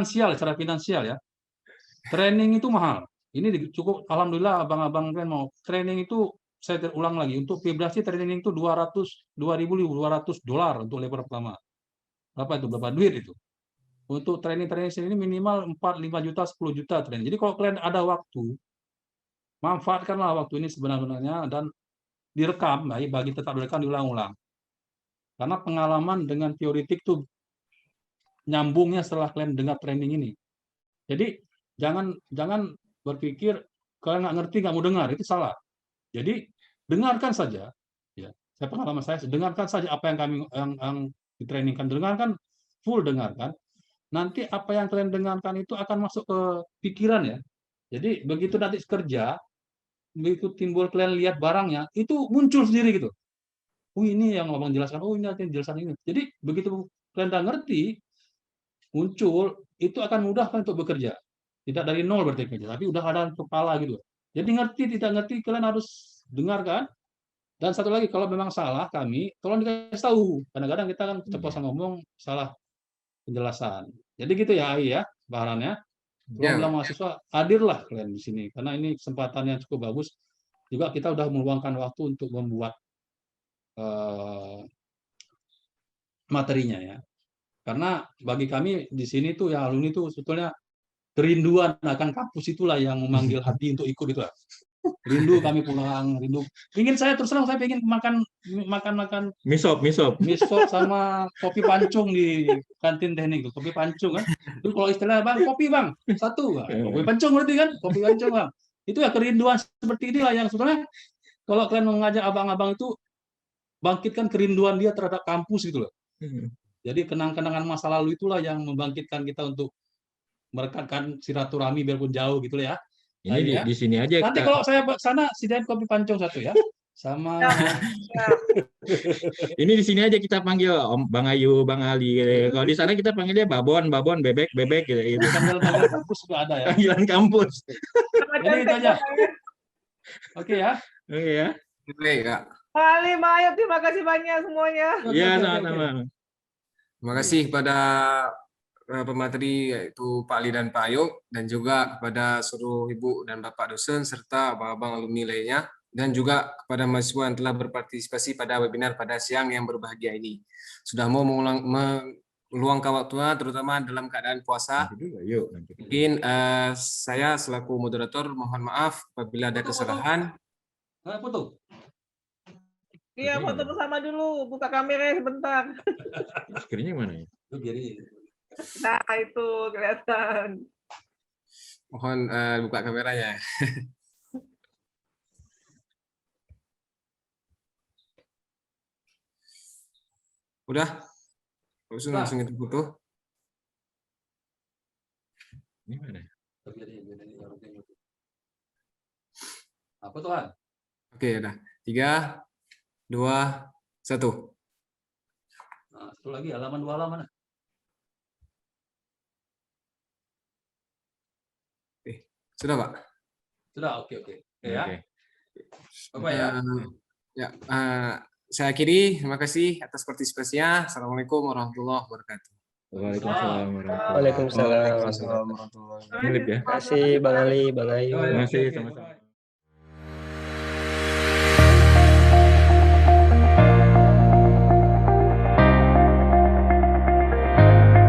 secara finansial ya. Training itu mahal. Ini cukup, alhamdulillah abang-abang kalian mau training itu, saya terulang lagi, untuk vibrasi training itu $2.200 untuk level pertama. Berapa duit itu? Untuk training ini minimal 4-5 juta, 10 juta training. Jadi kalau kalian ada waktu, manfaatkanlah waktu ini sebenarnya dan direkam, bagi tetap direkam, diulang-ulang. Karena pengalaman dengan teoretik itu nyambungnya setelah kalian dengar training ini. Jadi jangan berpikir kalian nggak ngerti, nggak mau dengar, itu salah. Jadi dengarkan saja. Ya, pengalaman saya, dengarkan saja apa yang kami yang ditrainingkan, dengarkan full, dengarkan. Nanti apa yang kalian dengarkan itu akan masuk ke pikiran ya. Jadi begitu nanti kerja, begitu timbul kalian lihat barangnya, itu muncul sendiri gitu. Oh ini yang ngomong jelaskan, oh ini nanti jelasan ini. Jadi begitu kalian udah ngerti, muncul, itu akan mudah kan untuk bekerja. Tidak dari nol berarti kerja, tapi udah ada kepala gitu. Jadi ngerti, tidak ngerti, kalian harus dengarkan. Dan satu lagi, kalau memang salah kami, tolong dikasih tahu. Kadang-kadang kita kan keceplosan ngomong, salah penjelasan. Jadi gitu ya, Ai ya, bahannya. Tolong bilang mahasiswa, hadirlah kalian di sini. Karena ini kesempatan yang cukup bagus. Juga kita udah meluangkan waktu untuk membuat materinya ya. Karena bagi kami di sini tuh ya alumni tuh sebetulnya kerinduan akan kampus itulah yang memanggil hati untuk ikut itu lah. Rindu kami pulang, rindu. Ingin saya terus terang saya pengen makan misop sama kopi pancung di kantin teknik tuh, kopi pancung kan. Itu kalau istilah Bang, kopi Bang, satu. Nah, kopi pancung berarti kan, kopi pancung Bang. Itu ya kerinduan seperti inilah yang sebetulnya kalau kalian mengajak abang-abang itu bangkitkan kerinduan dia terhadap kampus gitu loh. Jadi kenang-kenangan masa lalu itulah yang membangkitkan kita untuk merekatkan silaturahmi biarpun jauh gitu ya. Ini ya. di sini aja. Nanti kalau saya sana sediain kopi pancung satu ya. Sama ini di sini aja kita panggil Om Bang Ayu, Bang Ali. Kalau di sana kita panggilnya Babon, Bebek gitu. Panggilan kampus sudah ada ya. Panggilan kampus. Jadi itu aja. Oke ya. Oke ya. Oke, Kak. Ali, Mayo, terima kasih banyak semuanya. Iya, sama-sama. Terima kasih kepada pemateri yaitu Pak Ali dan Pak Ayub, dan juga kepada seluruh Ibu dan Bapak dosen serta abang-abang alumni lainnya, dan juga kepada mahasiswa yang telah berpartisipasi pada webinar pada siang yang berbahagia ini. Sudah mau meluangkan waktunya terutama dalam keadaan puasa. Mungkin saya selaku moderator mohon maaf apabila ada kesalahan. Foto. Iya, foto bersama dulu. Buka kamera sebentar. Screen-nya mana ya? Nah, itu kelihatan. Mohon buka kameranya. Udah? Langsung itu foto. Ini mana? Apa Tuhan? Oke, udah. 3, 2, 1. Nah, satu lagi halaman 2 halaman. Sudah, Pak? Sudah, oke. Ya. Bapak ya. Ya, saya akhiri. Terima kasih atas partisipasinya. Assalamualaikum warahmatullahi wabarakatuh. Waalaikumsalam warahmatullahi Waalaikumsalam warahmatullahi wabarakatuh. Terima kasih Bang Ali, Bang Ayu. Terima kasih sama-sama.